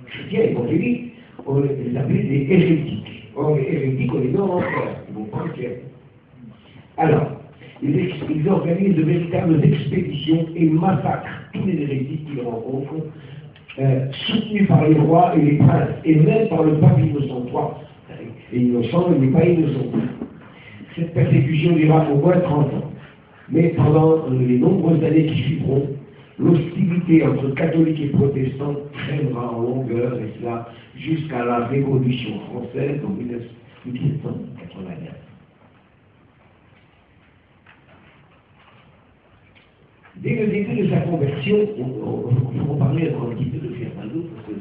Speaker 2: chrétiens évangéliques, on les appelait des hérétiques. Or, les hérétiques, on les met en enfer, ils vont pas le ciel. Alors, ils organisent de véritables expéditions et massacrent tous les hérétiques qu'ils rencontrent, soutenus par les rois et les princes, et même par le pape Innocent III. Et Innocent, il n'est pas innocent. Cette persécution durera au moins 30 ans. Mais pendant les nombreuses années qui suivront, l'hostilité entre catholiques et protestants traînera en longueur, et cela jusqu'à la Révolution française en 1789. Dès le début de sa conversion, on va parler un petit peu de Fernando, parce que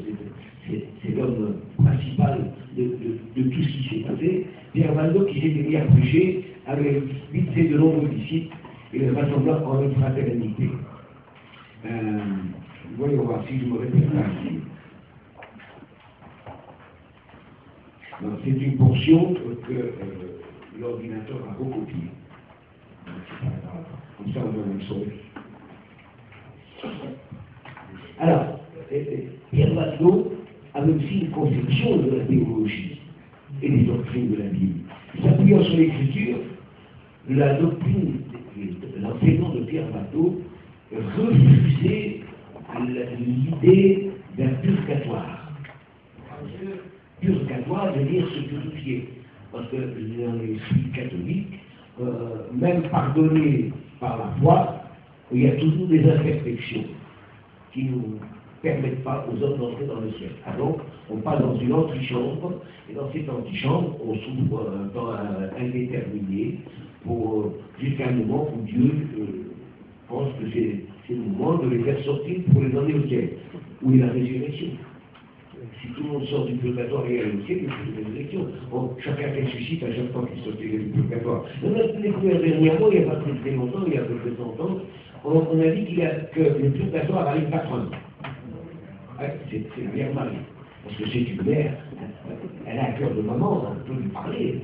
Speaker 2: c'est l'homme principal de tout ce qui s'est passé. Fernando, qui s'était mis à prêcher, avait vite de nombreux disciples et les rassembla en une fraternité. Voyons voir si je me répète là. C'est une portion que l'ordinateur a recopiée. Comme ça, on va le sauver. Alors, Pierre Valdo avait aussi une conception de la théologie et des doctrines de la Bible. S'appuyant sur l'écriture, la doctrine, l'enseignement de Pierre Valdo refusait l'idée d'un purgatoire. Purgatoire veut dire se purifier. Parce que dans l'esprit catholique, même pardonné par la foi, il y a toujours des imperfections qui ne nous permettent pas aux hommes d'entrer dans le ciel. Alors, on passe dans une antichambre, et dans cette antichambre, on s'ouvre un temps indéterminé jusqu'à un moment où Dieu pense que c'est le moment de les faire sortir pour les emmener au ciel, où est la résurrection. Si tout le monde sort du purgatoire et aller au ciel, il y a plus de résurrection. Bon, chacun ressuscite à chaque fois qu'il sortait du purgatoire. On a découvert dernièrement, il n'y a pas très longtemps, il y a à peu près 100 ans, on a dit que le purgatoire a une patronne. C'est la Vierge Marie. Parce que c'est une mère, elle a un cœur de maman, on peut lui parler.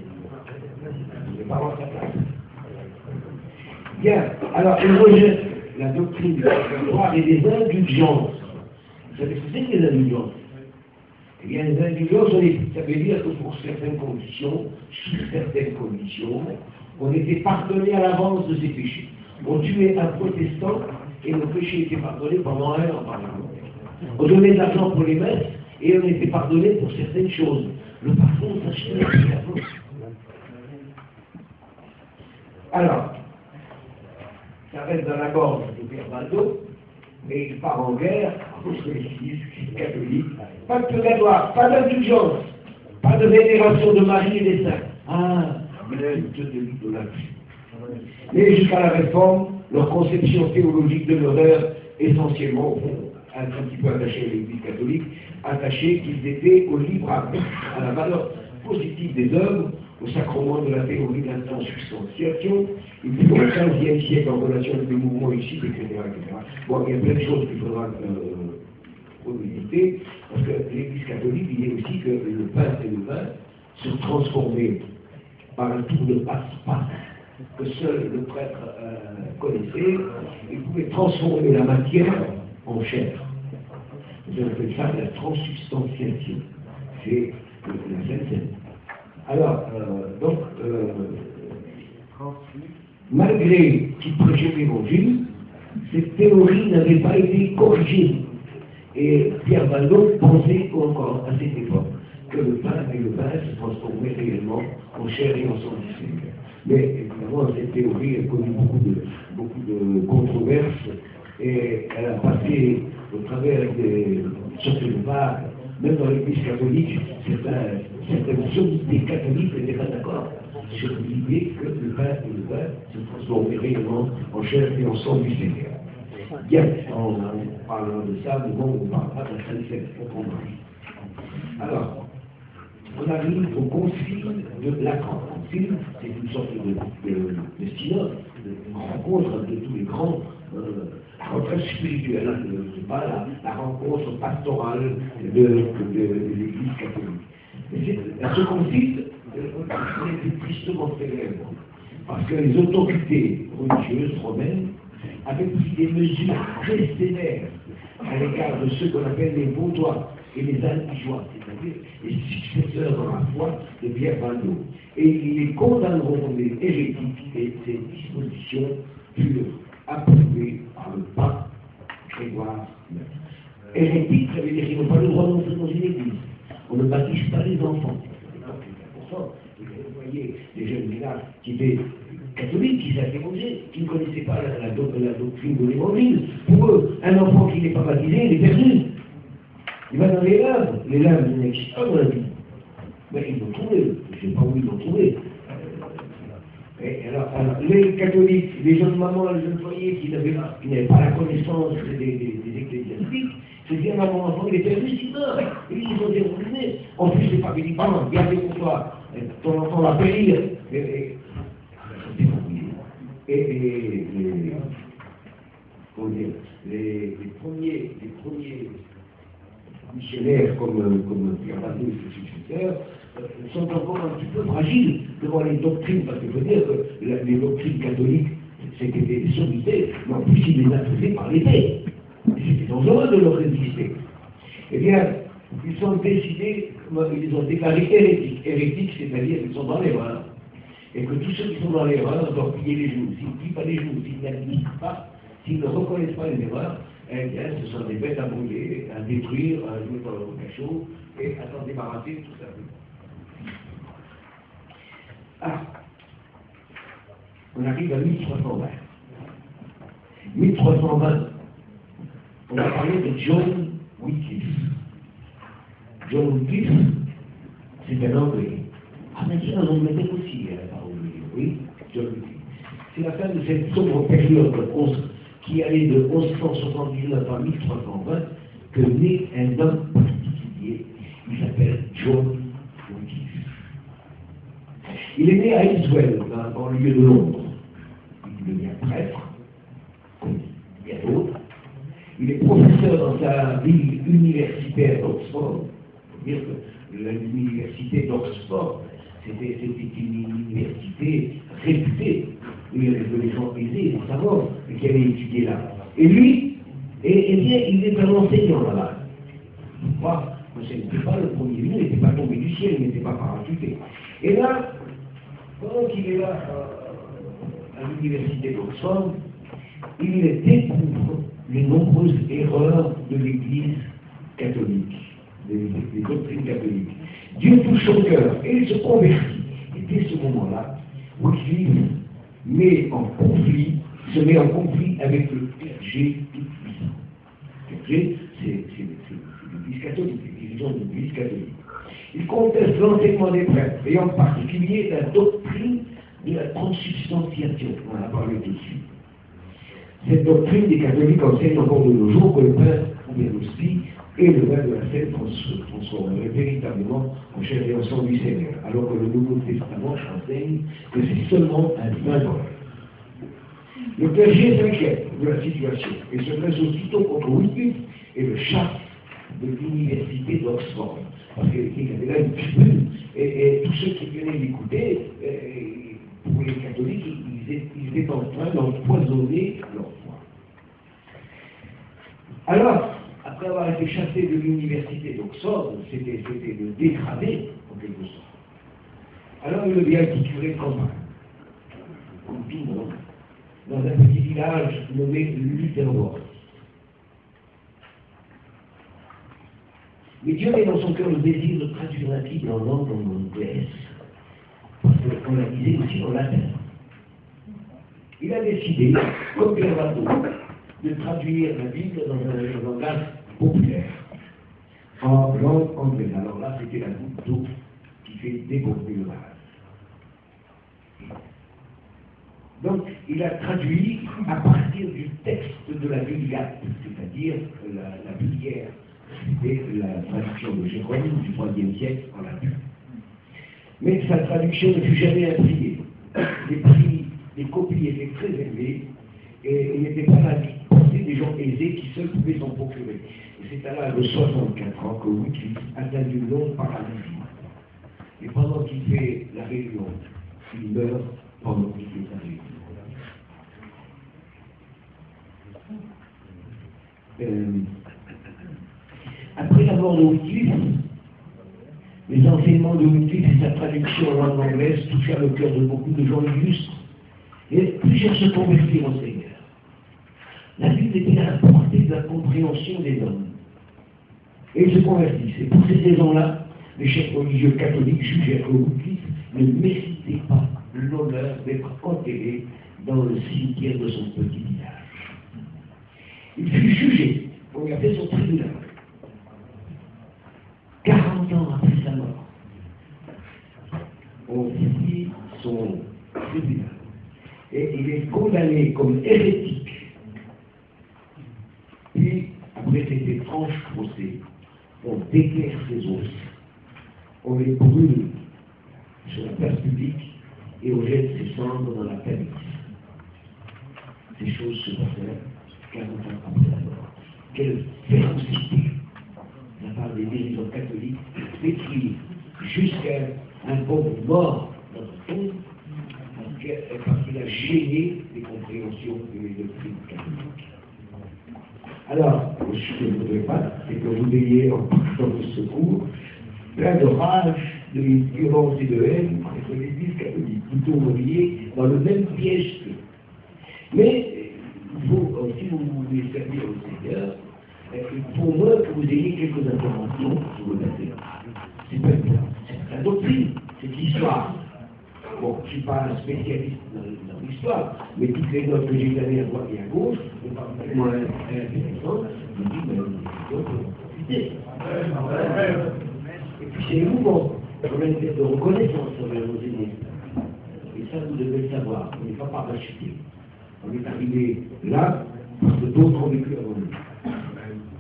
Speaker 2: Elle ne peut pas avoir sa place. Bien, alors elle rejette la doctrine du purgatoire et des indulgences. Vous savez ce que c'est que les indulgences? Eh bien, les indulgences, ça veut dire que pour certaines conditions, sous certaines conditions, on était pardonné à l'avance de ses péchés. On tuait un protestant et nos péchés étaient pardonnés pendant un an, par exemple. On donnait de l'argent pour les messes et on était pardonné pour certaines choses. Le pardon s'achetait avec la faute. Alors, ça reste dans la gorge de Pierre Valdo, mais il part en guerre contre l'Église catholique. Pas de purgatoire, pas d'indulgence, pas de vénération de Marie et des saints. Ah, culte de l'idolâtrie. Mais jusqu'à la Réforme, leur conception théologique demeurèrent essentiellement, un petit peu attachés à l'Église catholique, attachés qu'ils étaient au libre arbitre, à la valeur positive des œuvres, au sacrement de la théorie de l'intransubstantiation. Il fut au XVe siècle en relation avec le mouvement ici, etc., etc. Bon, il y a plein de choses qu'il faudra revisiter, parce que l'Église catholique disait aussi que le pain et le vin se transformaient par un tour de passe-passe que seul le prêtre connaissait. Il pouvait transformer la matière en chair. On appelle ça la transsubstantiation. C'est la Sainte-Seine. Alors, malgré qu'il prêchait l'Évangile, cette théorie n'avait pas été corrigée. Et Pierre Valdo pensait encore à cette époque que le pain et le vin se transformaient réellement en chair et en sang du Seigneur. Mais évidemment, cette théorie a connu beaucoup de controverses et elle a passé au travers des sortes de vagues. Même dans l'Église catholique, certaines sommités catholiques n'étaient pas d'accord sur l'idée que le pain et le vin se transformaient réellement en chair et en sang du Seigneur. Bien, en parlant de ça, nous on parlera de la Sainte-Seine, on comprend. Alors, on arrive au concile de Lacan. Le concile, c'est une sorte de synode, de rencontre de tous les grands, la rencontre spirituelle, c'est pas la rencontre pastorale de l'Église catholique. Mais ce concile, c'est tristement célèbre, parce que les autorités religieuses romaines avaient pris des mesures très sévères à l'égard de ceux qu'on appelle les Vaudois et les Albigeois, c'est-à-dire les successeurs dans la foi de Pierre Valdo. Et ils les condamneront comme des hérétiques, et ces dispositions furent approuvées par le pape Grégoire IX. Hérétique, ça veut dire qu'ils n'ont pas le droit d'entrer dans une église. On ne baptise pas les enfants. C'est important. Vous voyez, les jeunes là là qui était catholique, qui s'interrogeait, qui ne connaissait pas la doctrine de l'évangile. Pour eux, un enfant qui n'est pas baptisé, il est perdu. Il va dans les laves n'existent pas dans la vie. Mais ils l'ont trouvé, je ne sais pas où ils l'ont trouvé. Alors, les catholiques, les jeunes mamans, les jeunes foyers qui n'avaient pas la connaissance des ecclésiastiques, se disaient, mon enfant, il est perdu, il meurt. Et ils ont dérouliné. En plus, c'est pas que dit, pardon, gardez pour toi, ton enfant va périr. Comment dire, les premiers missionnaires comme Pierre Bateau et ses successeurs sont encore un petit peu fragiles devant les doctrines, parce qu'il faut dire que les doctrines catholiques, c'était des sommités, mais en plus ils les imposaient par l'épée. C'était dangereux de leur résister. Eh bien, ils sont décidés, ils ont déclaré hérétiques. Hérétiques, c'est-à-dire qu'ils sont dans l'erreur. Et que tous ceux qui sont dans l'erreur doivent plier les genoux. S'ils ne plient pas les genoux, s'ils n'admettent pas, s'ils ne reconnaissent pas les erreurs, eh bien, ce sont des bêtes à brûler, à détruire, à jouer dans le cachot et à s'en débarrasser tout simplement. Ah, on arrive à 1320. 1320, on va parler de John Wycliffe. John Wycliffe, c'est un Anglais. Ah, mais ça, on mettait aussi la parole, oui, John Wycliffe. C'est la fin de cette sombre période qui allait de 1179 à 1320 que naît un homme particulier. Il s'appelle John Wycliffe. Il est né à Easwell, dans le lieu de Londres. Il devient prêtre, comme il y a d'autres. Il est professeur dans sa ville universitaire d'Oxford. Il faut dire que l'université d'Oxford, c'était une université réputée. Il y avait des gens aisés, des savants, qui avaient étudié là. Et lui, eh bien, il est un enseignant là-bas. Ce n'était pas le premier venu, il n'était pas tombé du ciel, il n'était pas parachuté. Et là, pendant qu'il est là à l'université d'Oxford, il découvre les nombreuses erreurs de l'Église catholique, des doctrines catholiques. Dieu touche son cœur et il se convertit. Et dès ce moment-là, Wycliffe se met en conflit avec le clergé tout-puissant. Le clergé, c'est l'Église catholique, les dirigeants de l'Église catholique. Il conteste l'enseignement des prêtres, et en particulier la doctrine de la transubstantiation. On en a parlé tout de suite. Cette doctrine des catholiques enseigne encore de nos jours que le pain ou bien l'hostie et le vin de la scène transformerait véritablement en chair et en sang du Seigneur, alors que le Nouveau Testament enseigne que c'est seulement un vin d'or. Le clergé s'inquiète de la situation et se dresse aussitôt contre Wycliffe et le chasse de l'université d'Oxford. Parce qu'il avait là une tribune et tous ceux qui venaient l'écouter, pour les catholiques, ils étaient en train d'empoisonner leur foi. Alors, après avoir été chassé de l'université d'Oxford, c'était le dégradé, en quelque sorte. Alors il devient curé de campagne, comme tout le monde, dans un petit village nommé Lutherworth. Mais Dieu met dans son cœur le désir de traduire la Bible en langue anglaise, parce qu'on la disait aussi en latin. Il a décidé, comme Pierre Bateau, de traduire la Bible dans un langage populaire, en langue anglaise. Alors là, c'était la goutte d'eau qui fait déborder le vase. Donc, il a traduit à partir du texte de la Vulgate, c'est-à-dire la Vulgaire. C'était la traduction de Jérôme du IIIe siècle en latin. Mais sa traduction ne fut jamais imprimée. Les prix des copies étaient très élevés et il n'était pas la pensée des gens aisés qui seuls pouvaient s'en procurer. Et c'est à l'âge de 64 ans que Wycliffe atteint une longue paralysie. Et pendant qu'il fait la réunion, il meurt pendant qu'il fait sa réunion. Après la mort de Wycliffe, les enseignements de Wycliffe et sa traduction en langue anglaise touchèrent le cœur de beaucoup de gens illustres, et plusieurs se convertirent au Seigneur. La Bible était à la portée de la compréhension des hommes. Et ils se convertissent. Et pour ces raisons-là, les chefs religieux catholiques jugèrent que Wycliffe ne méritait pas l'honneur d'être enterré dans le cimetière de son petit village. Il fut jugé, on lui a fait son tribunal. 40 ans après sa mort, on fit son tribunal. Et il est condamné comme hérétique. Puis, après cet étrange procès, on déterre ses os, on les brûle sur la place publique et on jette ses cendres dans la Tamise. Ces choses se passèrent 40 ans après la mort. Quelle férocité de la part des dirigeants catholiques d'écrire jusqu'à un pauvre mort dans un tombe parce qu'il a gêné les compréhensions de doctrines catholiques. Alors, ce que je ne voudrais pas, c'est que vous ayez en partant de secours plein de rage, de violence et de haine contre l'Église catholique. Plutôt vous voyez dans le même piège que. Mais il faut, si vous voulez servir au Seigneur, il faut au moins que vous ayez quelques informations sur le passé. C'est pas une c'est la doctrine, c'est l'histoire. Bon, je ne suis pas un spécialiste dans l'histoire, mais toutes les notes que j'ai données à droite et à gauche, sont parfaitement intéressantes. Je me dis, mais c'est et puis c'est émouvant, on a une tête de reconnaissance envers nos aînés. Et ça, vous devez le savoir, on n'est pas parachuté. On est arrivé là, parce que d'autres ont vécu avant nous.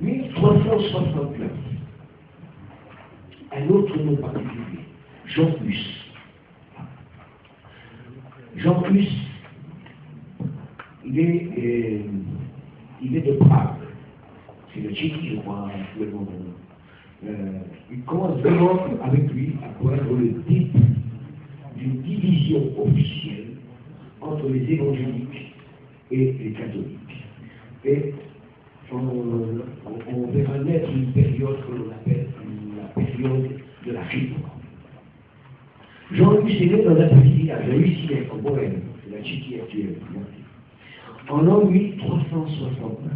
Speaker 2: 1369, un autre nom particulier, Jean Hus. Jean Hus, il est de Prague. C'est le Tchéquie, je crois, actuellement. Il commence vraiment avec lui à poindre le type d'une division officielle entre les évangéliques et les catholiques. Et on verra naître une période que l'on appelle la période de la réforme. Jean Hus est né dans un petit village, à Lucilec, en Bohême, c'est la Tchéquie actuelle. En l'an 1369,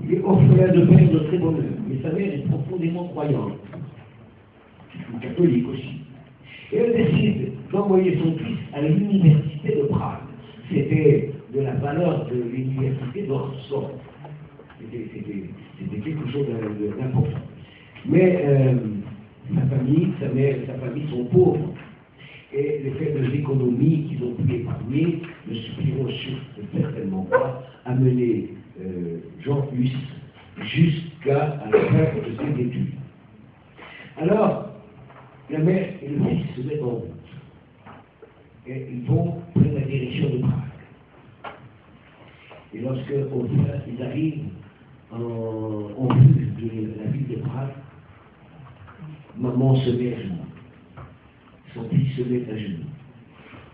Speaker 2: il est orphelin de père de très bonne heure, mais sa mère est profondément croyante, une catholique aussi. Et elle décide d'envoyer son fils à l'université de Prague. C'était de la valeur de l'université d'Oxford. C'était quelque chose d'important. Mais sa famille sont pauvres. Et les faibles économies qu'ils ont pu épargner ne suffiront certainement pas à mener Jean Hus jusqu'à la fin de ses études. Alors, la mère et le fils se mettent en route. Et ils vont prendre la direction de Prague. Et lorsque ils arrivent en vue de la ville de Prague, maman se met à genoux. Son fils se met à genoux.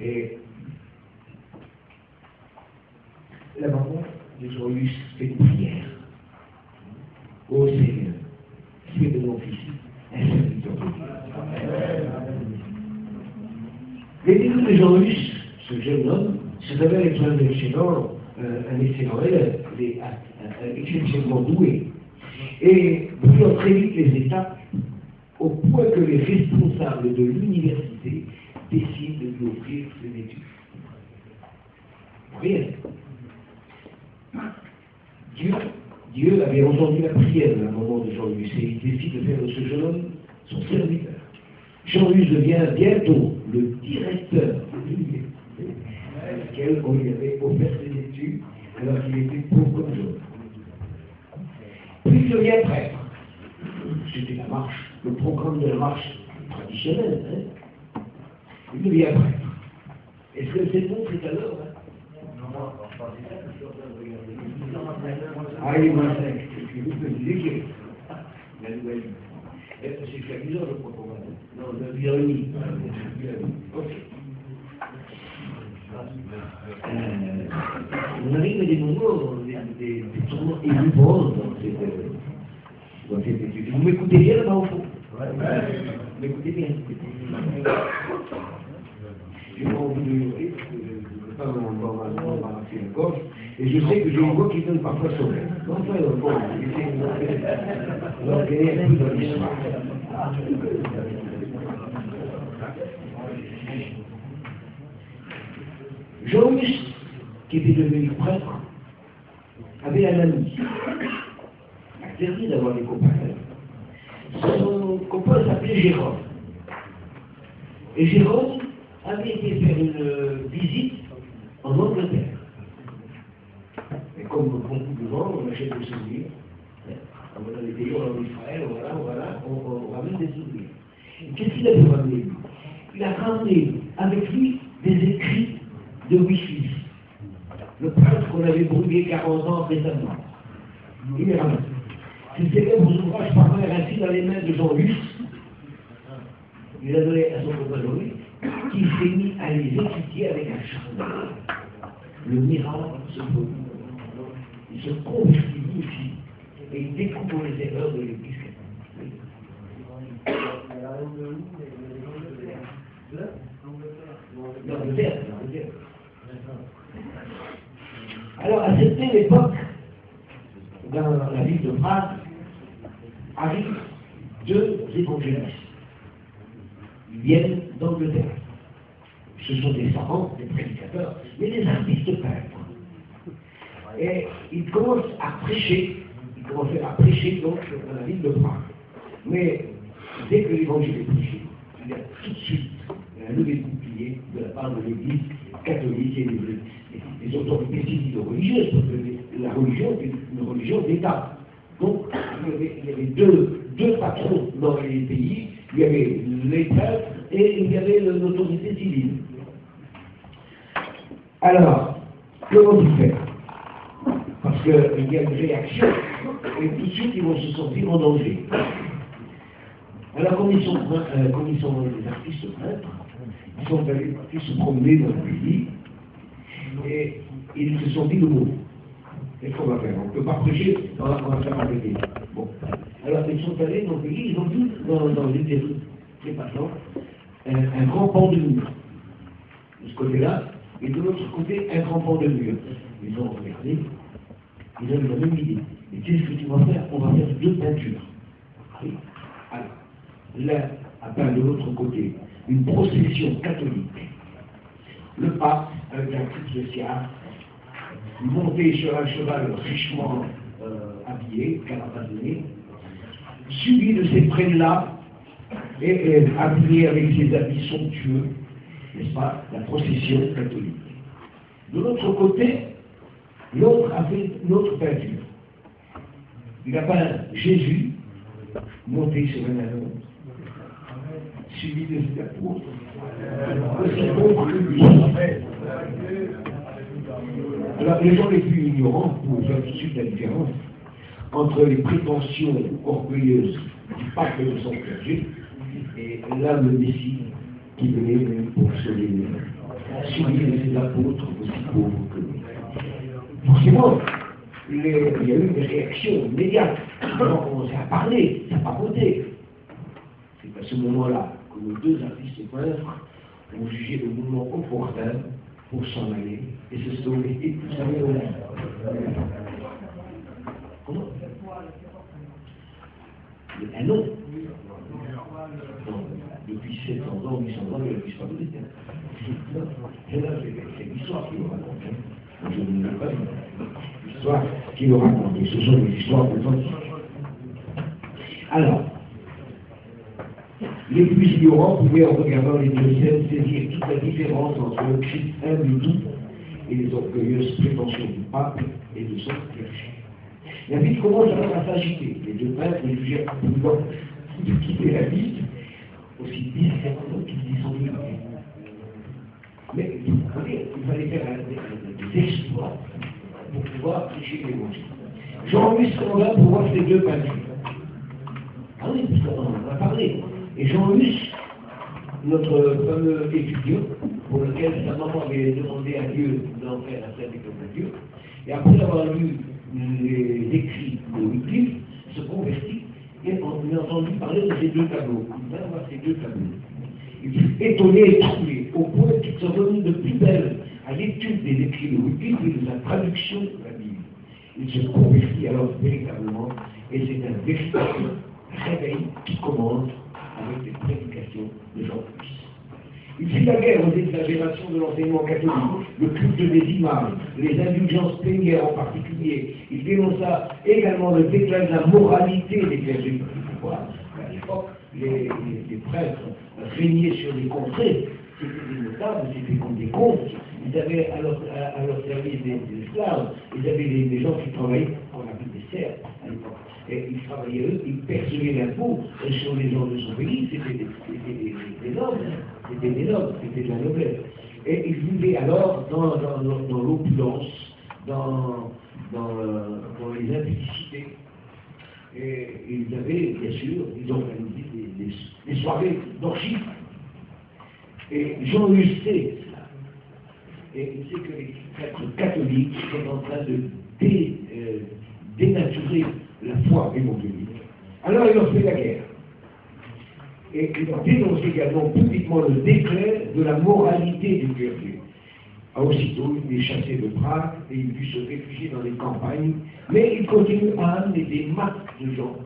Speaker 2: Et la maman de Jean Hus fait une prière. Ô Seigneur, fais de mon fils un serviteur de Dieu. Les débuts de Jean Hus, ce jeune homme, se révèle être un excellent élève, exceptionnellement doué. Et brûlant très vite les étapes, au point que les responsables de l'université décident de lui offrir ses études. Rien. Dieu avait entendu la prière à un moment de Jean Hus et il décide de faire de ce jeune homme son serviteur. Jean Hus devient bientôt le directeur de l'université à laquelle on lui avait offert ses études alors qu'il était pauvre comme Jean. Puis il devient prêtre. C'était la marche, le programme de la marche traditionnelle. Hein. Il devient prêtre. Est-ce que c'est bon, c'est alors non, c'est ça que je suis en train de regarder. Ah, il m'a fait. Je vous disais que la nouvelle. C'est amusant le programme. Non, l'ironie. Ok. On arrive à des moments, des tourments émouvants dans cette étude. Vous m'écoutez bien là-bas au fond? Vous m'écoutez bien? Je n'ai pas envie de hurler parce que je ne veux pas m'embarrasser la gorge. Et je sais que j'ai une voix qui donne parfois sommeil. Enfin, bon, essayez de m'organiser un peu dans l'histoire. Jean-Huss, qui était devenu prêtre, avait un ami. Interdit d'avoir des copains. Son copain s'appelait Jérôme. Et Jérôme avait été faire une visite en Angleterre. Et comme beaucoup de gens, on achète des souvenirs. On va dans les pays, on va en Israël, on ramène des souvenirs. Et qu'est-ce qu'il a pu ramener lui? Il a ramené avec lui des écrits de Wycliffe, le prêtre qu'on avait brûlé 40 ans récemment. Il les ramène. Ces célèbres ouvrages parvinrent ainsi dans les mains de Jean-Huss. Il a donné à son copain Jean-Huss, qui s'est mis à les étudier avec un charme. Le miracle se produit. Il se convertit ici et il découvre les erreurs de l'Église catholique. L'Angleterre. Alors, à cette même époque, dans la ville de Prague, arrivent deux évangélistes. Ils viennent d'Angleterre. Ce sont des savants, des prédicateurs, mais des artistes peintres. Et ils commencent à prêcher, donc dans la ville de Prague. Mais dès que l'évangile est prêché, il y a tout de suite un levé de bouclier de la part de l'Église catholique et des autorités civiles et religieuses, parce que la religion est une religion d'État. Donc il y avait deux patrons dans les pays, il y avait les prêtres et il y avait l'autorité civile. Alors, que vont-ils faire? Parce qu'il y a une réaction, et tout de suite ils vont se sentir en danger. Alors, comme ils sont des artistes peintres, ils sont allés se promener dans le pays, et ils se sont dit le mot. Qu'est-ce qu'on va faire? On ne peut pas prêcher, on va faire arrêter. Bon. Alors, ils sont allés dans le pays, ils ont vu dans une des passants un grand pan de mur. De ce côté-là, et de l'autre côté, un grand pan de mur. Ils ont regardé, ils ont eu la même idée. Et qu'est-ce que tu vas faire? On va faire deux peintures. Oui. Alors, l'un a peint de l'autre côté une procession catholique. Le pape, avec un titre spécial, monté sur un cheval richement habillé, carapazonné, suivi de ces prêtres-là, et habillé avec ses habits somptueux, n'est-ce pas, la procession catholique. De l'autre côté, l'autre a fait une autre peinture. Il a peint Jésus, monté sur un anneau, suivi de ses apôtres, Alors, les gens les plus ignorants, pour faire tout de suite la différence entre les prétentions orgueilleuses du pape et de son clergé et l'âme Messie qui venait pour sauver les gens, suivi de ses apôtres aussi pauvres que lui. Forcément, il y a eu des réactions immédiates. Alors, on s'est à parler, ça n'a pas voté. C'est à ce moment-là que nos deux artistes peintres ont jugé le moment opportun pour s'en aller et se sauver et pour s'en aller au lit. Comment? Un nom. Non, depuis 700 ans, 800 ans, il a disparu. C'est l'histoire qui nous raconte. Je ne l'ai pas dit. L'histoire qui nous raconte. Et ce sont des histoires authentiques. Alors, les plus ignorants pouvaient, en regardant les deux scènes, saisir toute la différence entre le Christ humble et doux et les orgueilleuses prétentions du pape et de son clergé. La vie commence alors à s'agiter. Les deux peintres les jugèrent prudents de quitter la liste, aussi discrètement qu'ils y sont venus. Mais il fallait faire des exploits pour pouvoir prêcher l'évangile. Jean-Huss commença pour voir ces deux peintures. Ah oui, parce qu'on en a parlé. Et Jean-Huss, notre fameux étudiant, pour lequel sa maman avait demandé à Dieu d'en faire un service de Dieu, et après avoir lu les écrits de Wycliffe, se convertit et on a entendu parler de ces deux tableaux. Il va voir ces deux tableaux. Il fut étonné et troublé, au point qu'il se remit de plus belle à l'étude des écrits de Wycliffe et de sa traduction de la Bible. Il se convertit alors véritablement, et c'est un véritable réveil qui commence avec les prédications de Jean-Huss. Il fit la guerre aux exagérations de l'enseignement catholique, le culte des images, les indulgences plénières en particulier. Il dénonça également le déclin de la moralité des clergés. Pourquoi? À l'époque, les prêtres régnaient sur les contrées, c'était des notables, c'était comme des comtes. Ils avaient à leur service des esclaves, ils avaient des gens qui travaillaient, on appelle des serfs à l'époque. Et ils travaillaient eux, ils percevaient l'impôt sur les gens de son pays, c'était des nobles, c'était de la noblesse. Et ils vivaient alors dans l'opulence, dans les impudicités. Et ils avaient, bien sûr, ils organisaient des soirées d'orgie. Et Jean-Hugues sait cela. Et il sait que les prêtres catholiques sont en train de dénaturer la foi évangélique. Alors il leur fait la guerre. Et il leur dénonce également publiquement le déclin de la moralité du clergé. Aussitôt, il est chassé de Prague et il dut se réfugier dans les campagnes, mais il continue à amener des masses de gens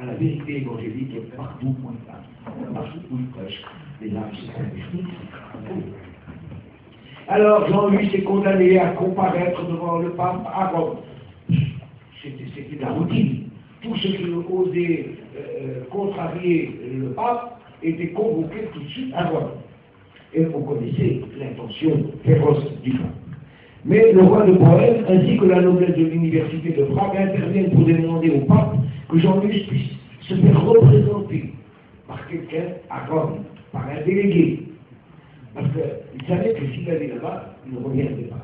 Speaker 2: à la vérité évangélique partout où il passe, partout où il prêche. Les âmes se font. Alors Jean-Louis s'est condamné à comparaître devant le pape à Rome. C'était de la routine. Tous ceux qui osaient contrarier le pape étaient convoqués tout de suite à Rome. Et on connaissait l'intention féroce du pape. Mais le roi de Bohême ainsi que la noblesse de l'université de Prague interviennent pour demander au pape que Jean-Louis puisse se faire représenter par quelqu'un à Rome, par un délégué. Parce qu'il savait que s'il allait là-bas, il ne reviendrait pas.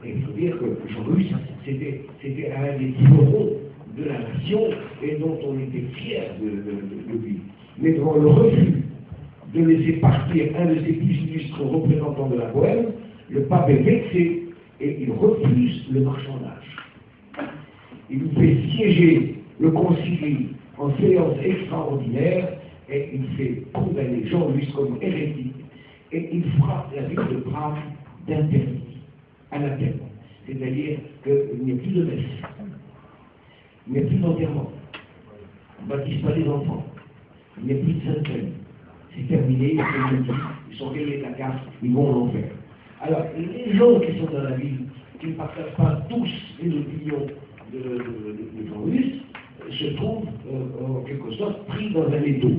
Speaker 2: Et il faut dire que Jean-Louis, c'était un des tiburons de la nation et dont on était fier de lui. Mais devant le refus de laisser partir un de ses plus illustres représentants de la Bohême, le pape est vexé et il refuse le marchandage. Il nous fait siéger le concile en séance extraordinaire et il fait condamner Jean-Louis comme hérétique et il frappe la ville de Prague d'interdit, anathème. C'est-à-dire qu'il n'y a plus de messe, il n'y a plus d'enterrement, on ne baptise pas les enfants, il n'y a plus de sainte famille. C'est terminé, ils sont réglés de la carte, ils vont en enfer. Alors, les gens qui sont dans la ville, qui ne partagent pas tous les opinions de Jean-Louis, se trouvent en quelque sorte pris dans un étau.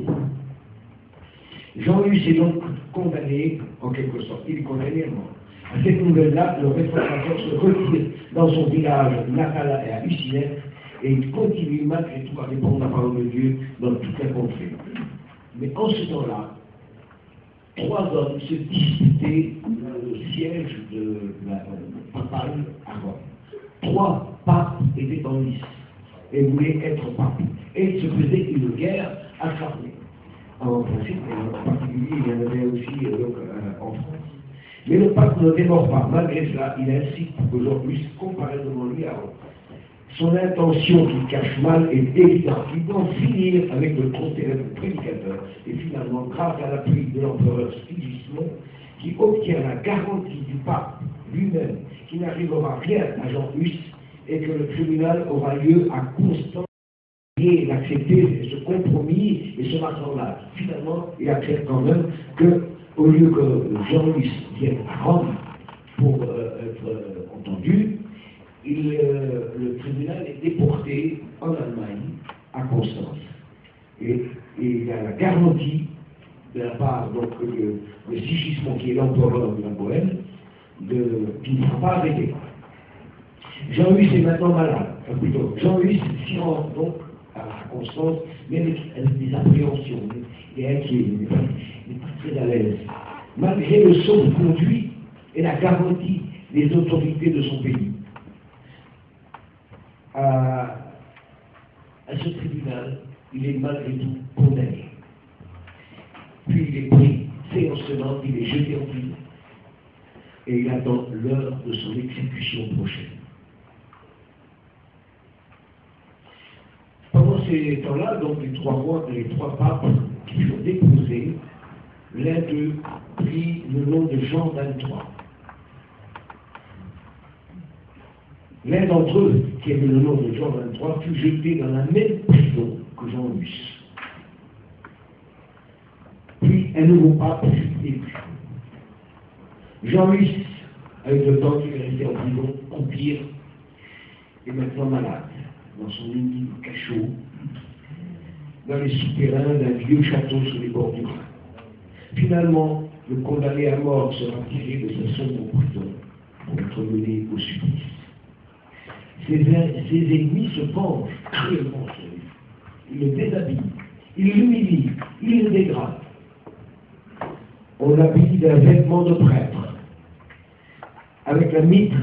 Speaker 2: Jean-Louis est donc condamné, en quelque sorte, il est condamné à mort. À cette nouvelle-là, le réformateur se retire dans son village natal à Usinette et il continue malgré tout à répondre la parole de Dieu dans toute la contrée. Mais en ce temps-là, 3 hommes se disputaient le siège de la papale à Rome. 3 papes étaient en lice et voulaient être papes. Et ils se faisaient une guerre acharnée. En principe, en particulier, il y en avait aussi en France. Mais le pape ne démord pas. Malgré cela, il incite pour que Jean puisse comparer devant lui à Rome. Son intention qu'il cache mal est évidente. Il doit finir avec le trop célèbre prédicateur. Et finalement, grâce à l'appui de l'empereur Sigismond, qui obtient la garantie du pape lui-même qu'il n'arrivera rien à Jean-Huss et que le tribunal aura lieu à Constance et d'accepter ce compromis et ce marchandage. Finalement, il accepte quand même que, au lieu que Jean-Huss vienne à Rome pour être entendu, le tribunal est déporté en Allemagne, à Constance. Et il y a la garantie de la part de Sigismond, qui est l'empereur de la Bohême, qu'il ne sera pas arrêté. Jean-Huss est maintenant malade. Plutôt, Jean-Huss s'y rend donc à Constance, mais avec des appréhensions. Il est inquiet, il n'est pas très à l'aise. Malgré le sauf-conduit et la garantie des autorités de son pays. À ce tribunal, il est malgré tout condamné. Puis il est pris, séance tenante, il est jeté en prison. Et il attend l'heure de son exécution prochaine. Pendant ces temps-là, donc les 3 papes qui furent déposés, l'un d'eux prit le nom de Jean XXIII. L'un d'entre eux, qui avait le nom de Jean XXIII, fut jeté dans la même prison que Jean-Huss. Puis un nouveau pape fut élu. Jean-Louis, avec le temps qu'il est resté en prison, empire, est maintenant malade, dans son lit cachot, dans les souterrains d'un vieux château sur les bords du Rhin. Finalement, le condamné à mort sera tiré de sa sombre prison pour être mené au supplice. Ses ennemis se vengent cruellement sur lui. Ils le déshabillent, ils l'humilient, ils le dégradent. On l'habille d'un vêtement de prêtre, avec la mitre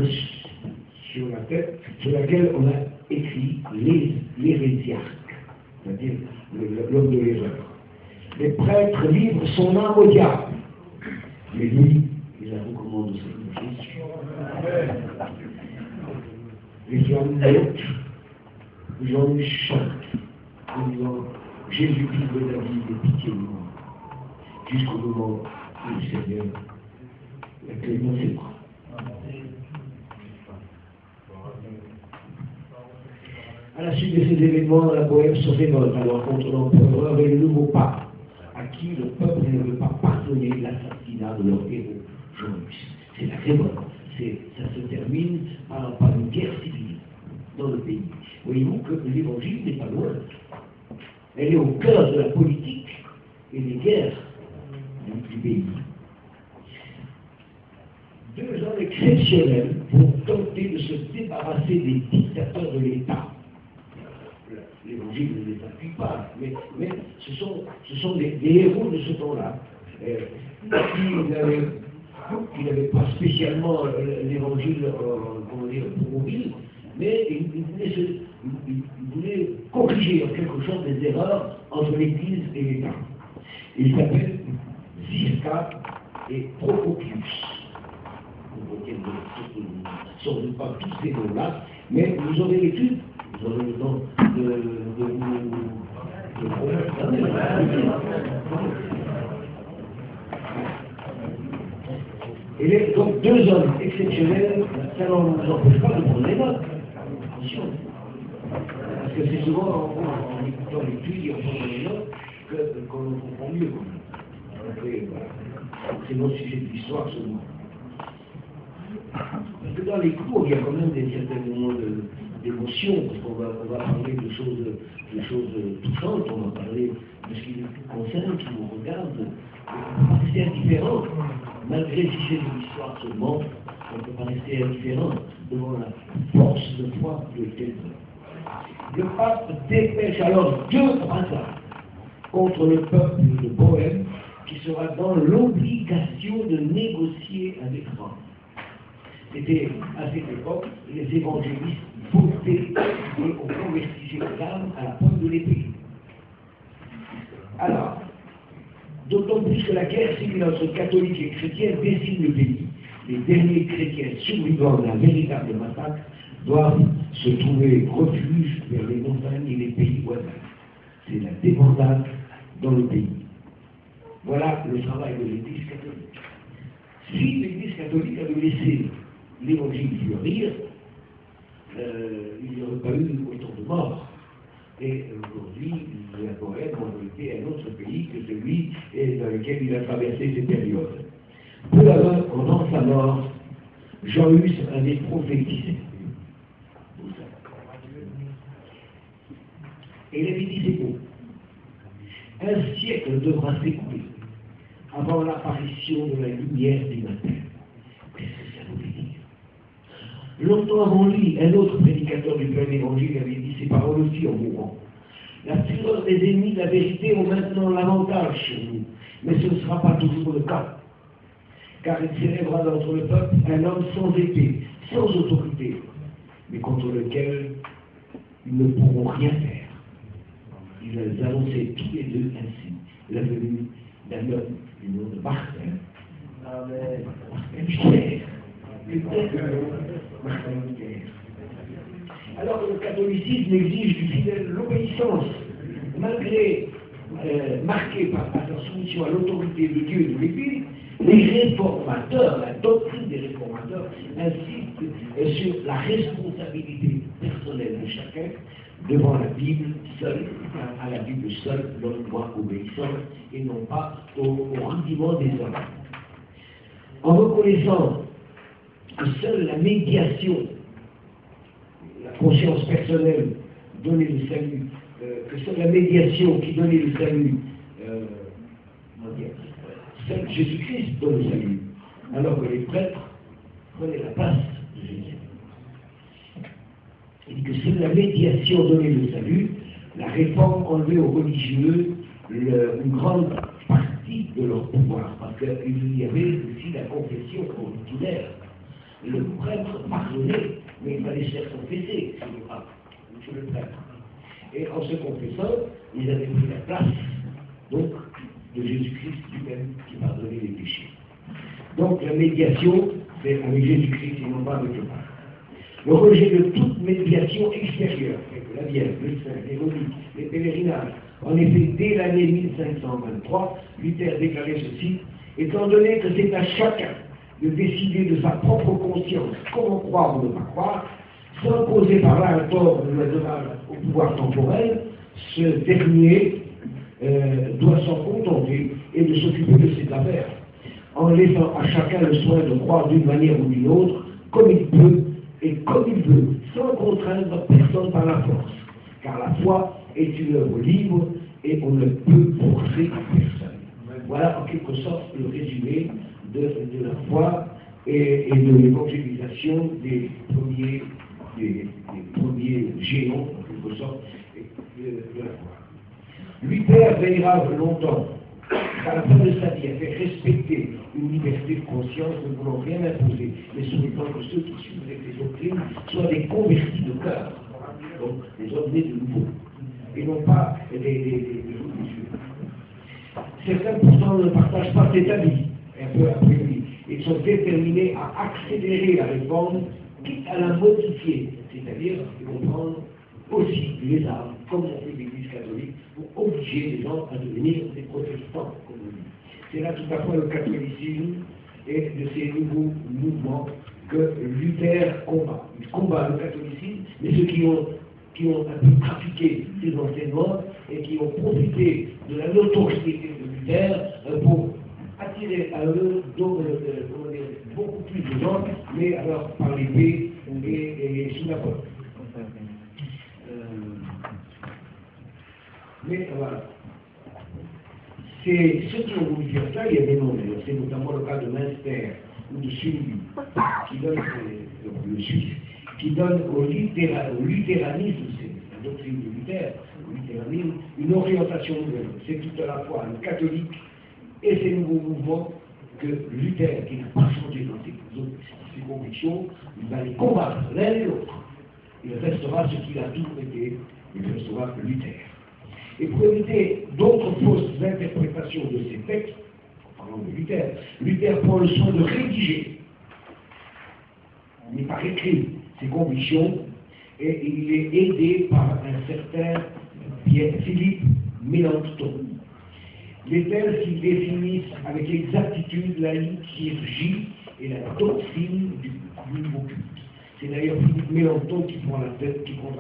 Speaker 2: sur la tête, sur laquelle on a écrit l'hérésiarque, c'est-à-dire l'homme de l'erreur. Les prêtres livrent son âme au diable, mais lui, il la recommande au Seigneur Jésus. Les flammes montent, Jean chante, en disant Jésus, fils de David, aie pitié de moi, jusqu'au moment où le Seigneur l'accueille dans ses bras. À la suite de ces événements, la Bohème se révolte alors contre l'empereur et le nouveau pape, à qui le peuple ne veut pas pardonner l'assassinat de leur héros, Jean-Louis. C'est la révolte. Ça se termine par une guerre civile dans le pays. Voyez-vous que l'évangile n'est pas loin. Elle est au cœur de la politique et des guerres du pays. 2 ans exceptionnels pour tenter de se débarrasser des dictateurs de l'État. L'évangile ne les appuie pas, mais ce sont des héros de ce temps-là qui n'avaient pas spécialement l'évangile pour mobile, mais ils voulaient corriger en quelque sorte des erreurs entre l'Église et l'État. Ils s'appellent Ziska et Procopius. Vous ne saurez pas tous ces noms-là, mais vous aurez l'étude, vous aurez le temps de et donc 2 hommes exceptionnels, ça ne nous empêche pas de prendre les notes. Attention. Parce que c'est souvent en écoutant l'étude et en prenant les notes qu'on comprend mieux. Après, voilà. C'est notre sujet de l'histoire seulement. Parce que dans les cours, il y a quand même certains moments d'émotion, parce qu'on va parler de choses touchantes, on va parler de ce qui nous concerne, qui nous regarde. On peut pas rester indifférent, malgré si c'est de l'histoire seulement, on ne peut pas rester indifférent devant la force de foi de quelqu'un. Le pape dépêche alors 2 brassards contre le peuple de Bohème, qui sera dans l'obligation de négocier avec Rome. C'était à cette époque, les évangélistes votaient et on convertissait les âmes à la pointe de l'épée. Alors, d'autant plus que la guerre civile entre catholiques et chrétiens décime le pays, les derniers chrétiens survivants d'un véritable massacre doivent se trouver refuge vers les montagnes et les pays voisins. C'est la débandade dans le pays. Voilà le travail de l'Église catholique. Si l'Église catholique avait laissé l'évangile fleurir, il n'y aurait pas eu autant de morts. Et aujourd'hui, la Bohème a été un autre pays que celui dans lequel il a traversé ces périodes. Peu avant sa mort, Jean-Hus avait prophétisé. Et il avait dit ces mots. Un siècle devra s'écouler avant l'apparition de la lumière du matin. Qu'est-ce que ça voulait dire? Longtemps avant lui, un autre prédicateur du plein évangile avait dit ces paroles aussi en mourant. La fureur des ennemis de la vérité ont maintenant l'avantage sur nous, mais ce ne sera pas toujours le cas. Car il s'élèvera d'entre le peuple un homme sans épée, sans autorité, mais contre lequel ils ne pourront rien faire. Ils annonçaient tous les deux ainsi la venue d'un homme du nom de Martin. Martin Luther. Martin Luther. Alors que le catholicisme exige du fidèle l'obéissance, malgré marquée par sa soumission à l'autorité de Dieu et de l'Église, les réformateurs, la doctrine des réformateurs, insiste sur la responsabilité personnelle de chacun devant la Bible seule, à la Bible seule, l'homme doit obéissant et non pas au rudiment des hommes. en reconnaissant que seule la médiation, la conscience personnelle donnait le salut, que seule la médiation qui donnait le salut, seul Jésus-Christ donne le salut, alors que les prêtres prenaient la place de Jésus. Il dit que seule la médiation donnait le salut, la réforme enlevait aux religieux une grande partie de leur pouvoir, parce qu'il y avait aussi la confession ordinaire. Le prêtre pardonnait, mais il fallait se faire confesser chez le prêtre. Et en se confessant, ils avaient pris la place, donc, de Jésus-Christ lui-même qui pardonnait les péchés. Donc la médiation, c'est avec Jésus-Christ et non pas avec le Père. Le rejet de toute médiation extérieure, la Vierge, le Saint, les reliques, les pèlerinages. En effet, dès l'année 1523, Luther déclarait ceci: étant donné que c'est à chacun de décider de sa propre conscience comment croire ou ne pas croire, sans causer par là un tort ou un dommage au pouvoir temporel, ce dernier doit s'en contenter et de s'occuper de ses affaires, en laissant à chacun le soin de croire d'une manière ou d'une autre, comme il peut et comme il veut, sans contraindre personne par la force, car la foi est une œuvre libre et on ne peut forcer personne. Voilà en quelque sorte le résumé de la foi et de l'évangélisation des premiers géants, en quelque sorte, de la foi. Luther veillera longtemps, à la fin de sa vie, à faire respecter une liberté de conscience, ne voulant rien imposer, mais souhaitant que ceux qui suivent les doctrines soient des convertis de cœur, donc des hommes nés de nouveau, et non pas des religieux. Certains pourtant ne partagent pas cet avis, un peu après lui. Ils sont déterminés à accélérer la réforme, quitte à la modifier, c'est-à-dire qu'ils vont prendre aussi les armes, comme l'ont fait l'Église catholique, pour obliger les gens à devenir des protestants, comme on dit. C'est là tout à fait le catholicisme et de ces nouveaux mouvements que Luther combat. Il combat le catholicisme, mais ceux qui ont un peu trafiqué ces enseignements et qui ont profité de la notoriété de Luther pour attirer à eux beaucoup plus de gens, mais alors par l'épée et sous la porte. Mais voilà. C'est ceux qui ont voulu faire ça, il y a des noms d'ailleurs. C'est notamment le cas de Münster ou de Sully, qui donne, le Suisse, qui donne au luthéranisme, c'est la doctrine de Luther, au luthéranisme, une orientation nouvelle. C'est tout à la fois le catholique et ces nouveaux mouvements que Luther, qui n'a pas changé dans ses convictions, il va les combattre l'un et l'autre. Il restera ce qu'il a toujours été, il restera Luther. Et pour éviter d'autres fausses interprétations de ces textes, en parlant de Luther, Luther prend le soin de rédiger, mais par écrit, ses convictions, et il est aidé par un certain Philippe Melanchthon. Les thèses qui définissent avec exactitude la liturgie et la doctrine du nouveau culte. C'est d'ailleurs Philippe Melanchthon qui prendra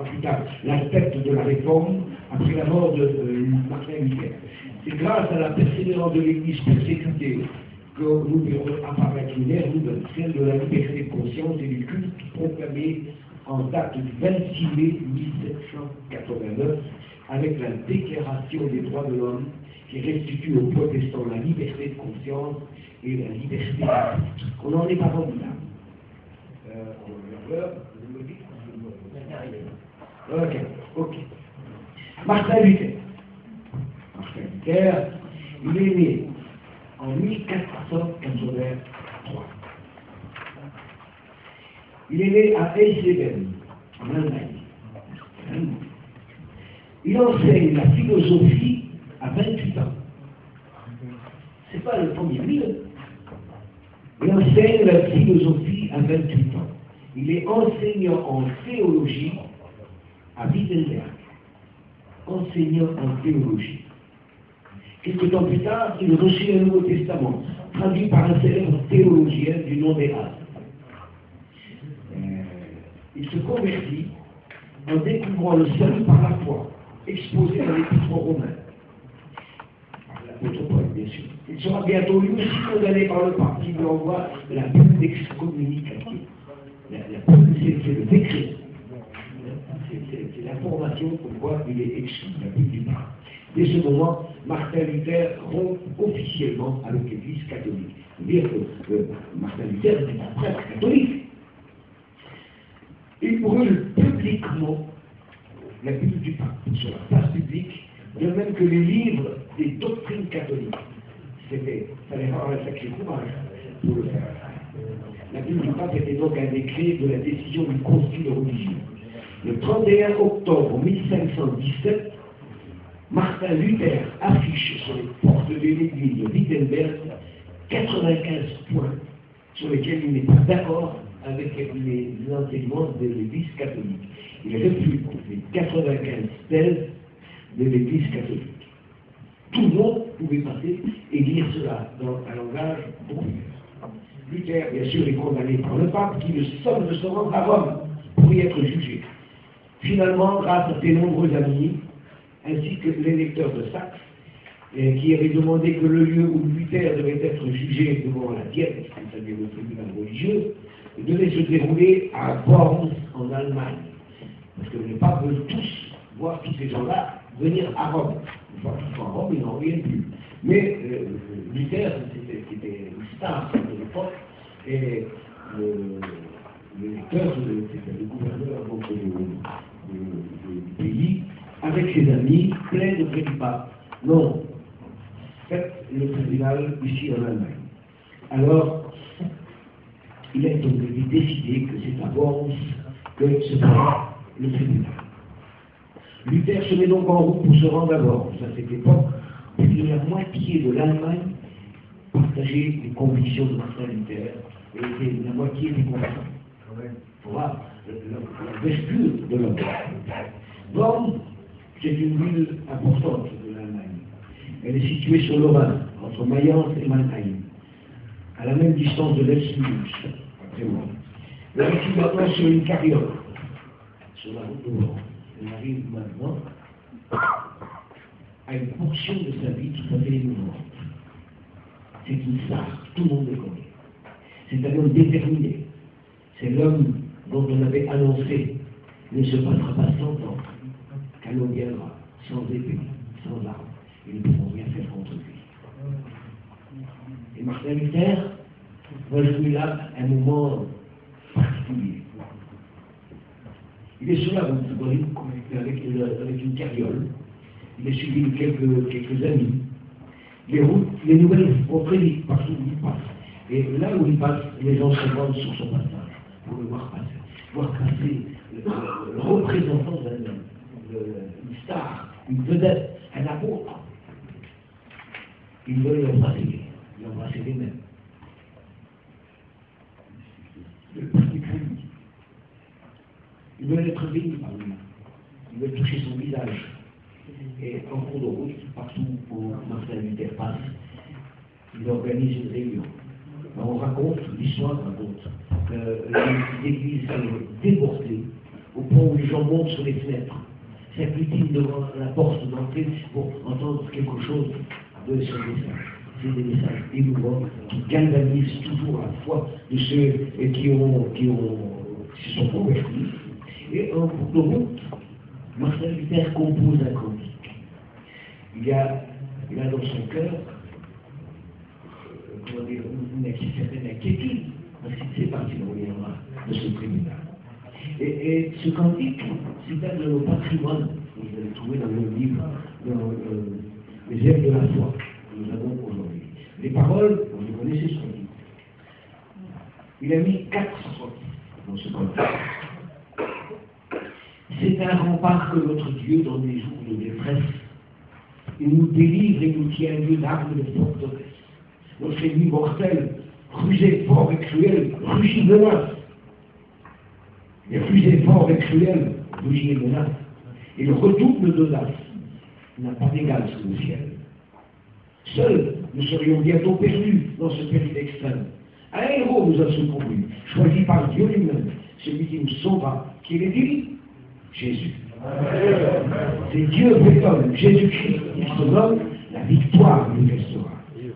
Speaker 2: plus tard la tête de la réforme après la mort de Martin Luther. C'est grâce à la persévérance de l'Église persécutée que nous verrons apparaître une ère nouvelle, celle de la liberté de conscience et du culte proclamée en date du 26 mai 1789 avec la Déclaration des droits de l'homme qui restitue aux protestants la liberté de conscience et la liberté de culte. On n'en est pas rendu là. Ok. Martin Luther. Il est né en 1483. Il est né à Eisleben, en Allemagne. Il enseigne la philosophie à 28 ans. C'est pas le premier mille. Il enseigne la philosophie à 28 ans. Il est enseignant en théologie à Wittenberg. Enseignant en théologie. Quelques temps plus tard, il reçut un Nouveau Testament, traduit par un célèbre théologien du nom d'Héras. Il se convertit en découvrant le salut par la foi, exposé dans l'Épître aux Romains. Par l'apôtre Paul, bien sûr. Il sera bientôt lui aussi condamné par le pape qui lui envoie la bulle d'excommunication. La bulle, c'est le décret. C'est l'information pourquoi il est exclu, la bulle du pape. Dès ce moment, Martin Luther rompt officiellement avec l'Église catholique. C'est-à-dire que Martin Luther était un prêtre catholique. Il brûle publiquement la bulle du pape sur la place publique, de même que les livres des doctrines catholiques. Il fallait avoir un sacré courage pour le faire. La bulle du pape était donc un décret de la décision du concile religieux. Le 31 octobre 1517, Martin Luther affiche sur les portes de l'église de Wittenberg 95 points sur lesquels il n'est pas d'accord avec les enseignements de l'église catholique. Il réfute les 95 thèses de l'église catholique. Tout le monde pouvait passer et lire cela dans un langage populaire. Luther, bien sûr, est condamné par le pape qui le somme de se rendre à Rome pour y être jugé. Finalement, grâce à ses nombreux amis, ainsi que l'électeur de Saxe, qui avait demandé que le lieu où Luther devait être jugé devant la Diète, c'est-à-dire le tribunal religieux, devait se dérouler à Worms, en Allemagne. Parce que les papes veulent tous voir tous ces gens-là venir à Rome. Une fois qu'ils sont à Rome, ils n'en reviennent plus. Mais Luther, c'était une star de l'époque, et l'électeur, c'était le gouverneur donc, du pays, avec ses amis, plein de près du pape. Non, faites le tribunal ici en Allemagne. Alors, il est donc décidé que c'est à Worms que se fera le tribunal. Luther se met donc en route pour se rendre à Worms. À cette époque, plus de la moitié de l'Allemagne partageait les convictions de Martin Luther et la moitié des combattants. Voilà, la vesture de l'homme. Worms, c'est une ville importante de l'Allemagne. Elle est située sur le Rhin, entre Mayence et Mannheim, à la même distance de l'Elsluz, après moi. On est maintenant sur une carriole, sur la route de Worms. On arrive maintenant à une portion de sa vie tout à fait émouvante. C'est une star, tout le monde le connaît. C'est un homme déterminé. C'est l'homme dont on avait annoncé ne se passera pas 100 ans, qu'un homme viendra, sans épée, sans armes, et ne pourront rien faire contre lui. Et Martin Luther va jouer là un moment particulier. Il est sur la route, avec une carriole. Il est suivi de quelques amis. Les nouvelles vont très vite partout où il passe. Et là où il passe, les gens se rendent sur son passage pour le voir passer. Voir passer le représentant d'un homme, une star, une vedette, un apôtre. Il veut l'embrasser les mêmes. Le petit cri. Il veut être béni par lui. Il veut toucher son visage. Et en cours de route, partout où Martin Luther passe, il organise une réunion. L'histoire raconte que l'église est débordée au point où les gens montent sur les fenêtres, s'agglutinent devant la porte d'entrée pour entendre quelque chose de ce message. C'est des messages émouvants qui galvanisent toujours la foi de ceux qui se sont convertis. Et en cours de route, Martin Luther compose un cantique. Il a dans son cœur une certaine inquiétude, parce qu'il ne sait pas s'il reviendra de ce tribunal. Et ce cantique, c'est un de nos patrimoines que vous allez trouver dans le livre, dans les airs de la foi que nous avons aujourd'hui. Les paroles, vous connaissez ce cantique. Il a mis 4 strophes dans ce cantique. C'est un rempart que notre Dieu, dans les jours de détresse, il nous délivre et nous tient lieu d'armes de forteresse. Notre ennemi mortel, rusé, fort et cruel, rugit et menace. Il est rusé, fort et cruel, rugit et menace. Et le redouble d'audace n'a pas d'égal sous le ciel. Seuls, nous serions bientôt perdus dans ce péril extrême. Un héros nous a secourus, choisi par Dieu lui-même, celui qui nous sauvera, qui est divin. Jésus. C'est Dieu fait homme, Jésus-Christ, il se nomme la victoire manifestera.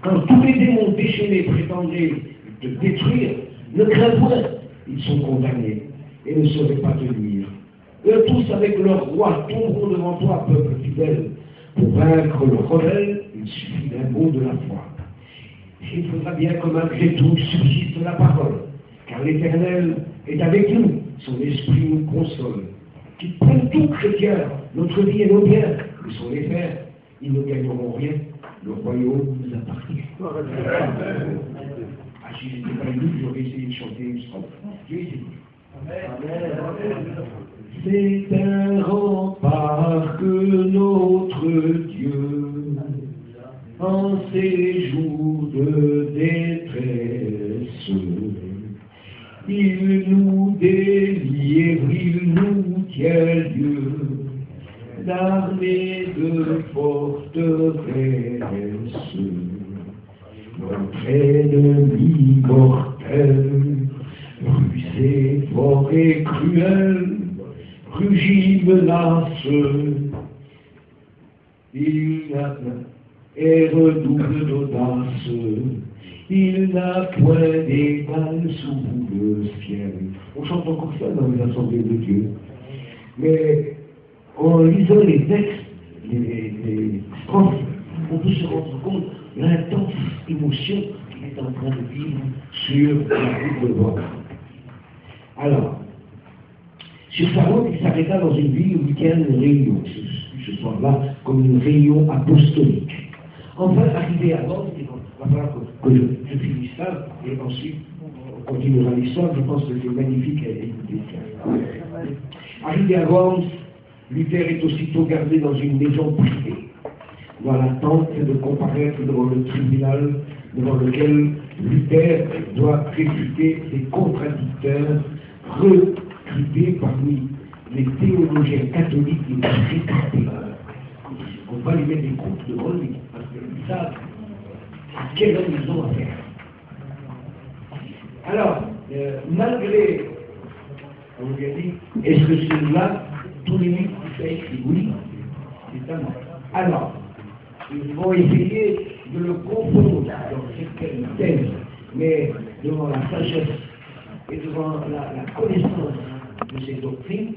Speaker 2: Quand tous les démons déchaînés prétendraient te détruire, ne crains point, ils sont condamnés et ne sauraient pas te nuire. Eux tous avec leur roi tomberont devant toi, peuple fidèle. Pour vaincre le rebelle, il suffit d'un mot de la foi. Il faudra bien que malgré tout subsiste la parole, car l'Éternel est avec nous, son esprit nous console. Qu'ils prennent tout, chrétiens, notre vie et nos biens, ils sont les fers, ils ne gagneront rien, le royaume nous appartient. Ah, si j'étais pas élu, j'aurais essayé de chanter une strophe. Je vais essayer. C'est un rempart que notre Dieu, en ces jours de détresse, il nous délivre, il nous tient lieu, l'armée de forteresse. Notre ennemi mortel, rusé, fort et cruel, rugit, menace, il et redouble d'audace, il n'a point d'égal sous le ciel. On chante encore ça dans les assemblées de Dieu. Mais en lisant les textes, les strophes, on peut se rendre compte de l'intense émotion qu'il est en train de vivre sur la route de bord. Alors, sur sa route, il s'arrêta dans une ville où il y a une réunion, ce soir-là, comme une réunion apostolique. Enfin, arrivé à Worms, il va falloir que je finisse ça, et ensuite, on continuera l'histoire. Je pense que c'est magnifique à écouter ça. Arrivé à Worms, Luther est aussitôt gardé dans une maison privée, dans l'attente de comparaître devant le tribunal devant lequel Luther doit réfuter ses contradicteurs recrutés parmi les théologiens catholiques les plus réputés. On va lui mettre des comptes devant lui, parce qu'ils savent à quel homme ils ont affaire. Alors, malgré, on lui a dit, est-ce que c'est là, tous les livres qui sont écrits? Oui, évidemment. Alors, ils vont essayer de le confondre dans certaines thèses, mais devant la sagesse et devant la connaissance de ces doctrines,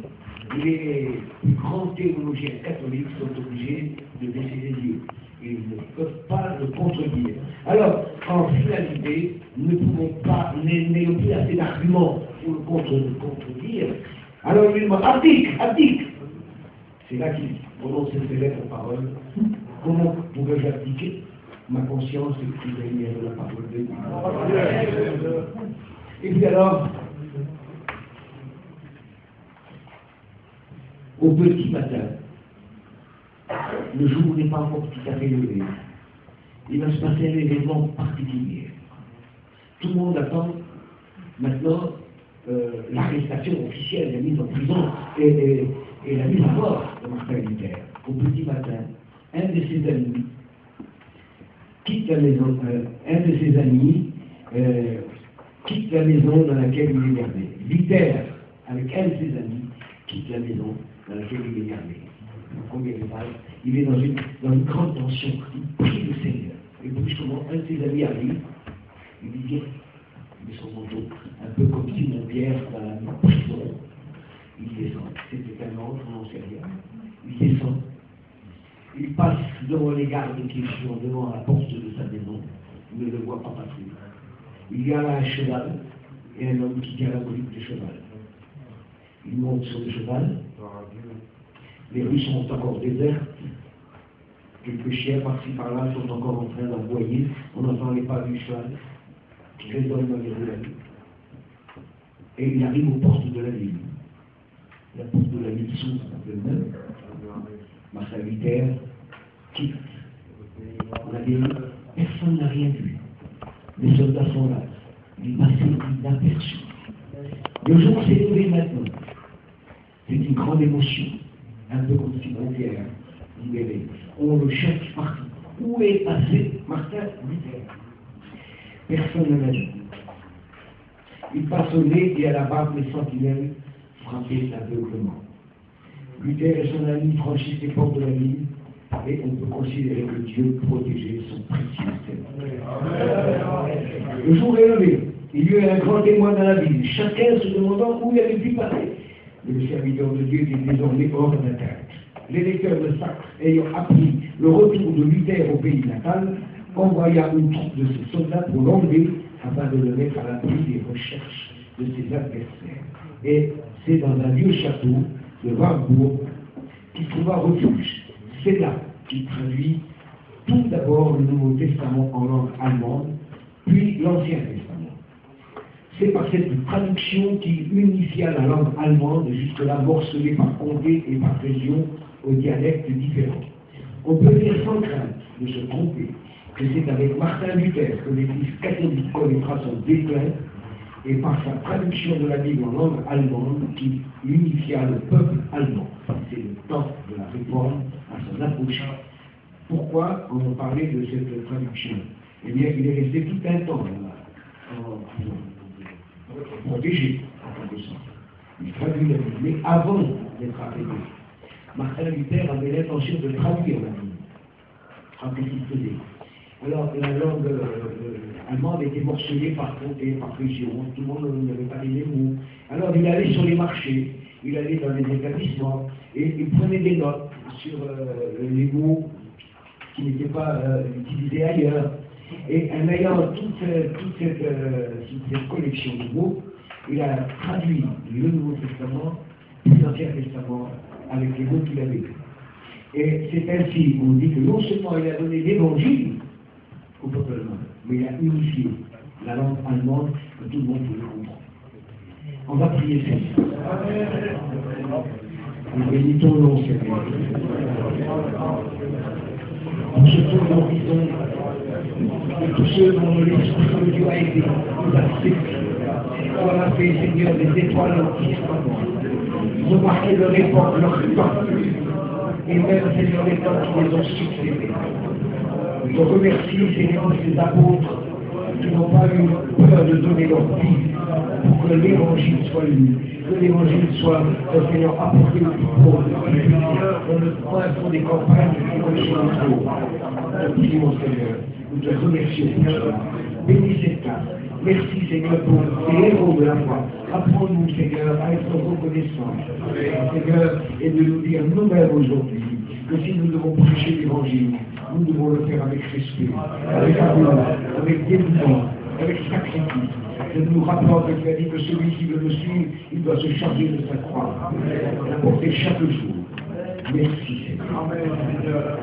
Speaker 2: les plus grands théologiens catholiques sont obligés de baisser les yeux. Ils ne peuvent pas le contredire. Alors, en finalité, nous ne pouvons pas, n'ayons plus assez d'arguments pour le contredire. Alors, il lui demande, abdique. C'est là qu'il prononce ses célèbres paroles. Comment pourrais-je abdiquer? Ma conscience est prisonnière de la parole de Dieu. Et puis alors, au petit matin, le jour n'est pas encore tout à fait levé, il va se passer un événement particulier. Tout le monde attend maintenant l'arrestation officielle, la mise en prison et la mise à mort de Martin Luther. Au petit matin, un de ses amis quitte la maison, quitte la maison dans laquelle il est gardé. Luther, avec un de ses amis, quitte la maison dans laquelle il est gardé. Combien de pages? Il est dans une grande tension. Il prie le Seigneur. Et brusquement, un de ses amis arrive. Il lui dit, il met son manteau, un peu comme Simon Pierre dans la prison. Il descend. C'était un ange, on n'en sait rien. Il descend. Il passe devant les gardes qui sont devant la porte de sa maison. Il ne le voit pas passer. Il y a là un cheval et un homme qui tient la bride du cheval. Il monte sur le cheval. Les rues sont encore désertes. Quelques chiens par-ci par-là sont encore en train d'aboyer. On n'entend les pas du cheval qui résonnent dans les rues de la ville. Et il arrive aux portes de la ville. La porte de la ville s'ouvre elle-même. Martin Luther quitte la ville. Personne n'a rien vu. Les soldats sont là. Il passe inaperçu. Le jour s'est levé maintenant. C'est une grande émotion. Un peu comme Simon Pierre, libéré. On le cherche partout. Où est passé Martin Luther? Personne ne l'a vu. Il passe au nez et à la barbe les sentinelles frappaient l'aveuglement. Luther et son ami franchissent les portes de la ville et on peut considérer que Dieu protégeait son précieux Le jour est levé. Il y a eu un grand témoin dans la ville, chacun se demandant où il avait pu passer. Mais le serviteur de Dieu était désormais hors d'atteinte. L'électeur de Sacre, ayant appris le retour de Luther au pays natal, envoya une troupe de ses soldats pour l'enlever afin de le mettre à l'abri des recherches de ses adversaires. Et c'est dans un vieux château de Warburg qu'il trouva refuge. C'est là qu'il traduit tout d'abord le Nouveau Testament en langue allemande, puis l'Ancien Testament. C'est par cette traduction qu'il unifia la langue allemande, jusque-là morcelée par comté et par région, aux dialectes différents. On peut dire sans crainte de se tromper que c'est avec Martin Luther que l'Église catholique connaîtra son déclin, et par sa traduction de la Bible en langue allemande qu'il unifia le peuple allemand. C'est le temps de la réforme à son approche. Pourquoi on parlait de cette traduction? Eh bien, il est resté tout un temps protégé, en quelque sorte. Il traduit la Bible, mais avant d'être appelé, Martin Luther avait l'intention de traduire la Bible. Rappelez ce qu'il faisait. Alors, la langue allemande était morcelée par comté, par région, tout le monde n'avait pas les mêmes mots. Alors, il allait sur les marchés, il allait dans les établissements, et il prenait des notes sur les mots qui n'étaient pas utilisés ailleurs. Et en ayant toute cette collection de mots, il a traduit le Nouveau Testament et l'Ancien Testament avec les mots qu'il avait. Et c'est ainsi qu'on dit que non seulement il a donné l'évangile au peuple allemand, mais il a unifié la langue allemande que tout le monde pouvait comprendre. On va prier Seigneur. Nous bénissons ton nom, Seigneur. Pour ce tour d'horizon, de tous ceux dont l'Esprit de Dieu a été nous a séduits. On a fait, Seigneur, des étoiles anticipatoires. Ils ont marqué leur époque, leur temps. Et même, Seigneur, les temps qui les ont succédés. Je te remercie, Seigneur, de ces apôtres qui n'ont pas eu peur de donner leur vie pour que l'évangile soit lu, que l'évangile soit, Seigneur, apporté au plus pauvre, dans le point fond des campagnes qui vont sur le trou. Nous prions, Seigneur, nous te remercions pour cela. Bénis cette place. Merci, Seigneur, pour les héros de la foi. Apprends-nous, Seigneur, à être reconnaissants, Seigneur, et de nous dire nous-mêmes aujourd'hui que si nous devons prêcher l'évangile, nous devons le faire avec respect, avec amour, avec dévouement, avec sacrifice. Je nous rappelle que tu as dit que celui qui veut me suivre, il doit se charger de sa croix, la porter chaque jour. Merci, Seigneur.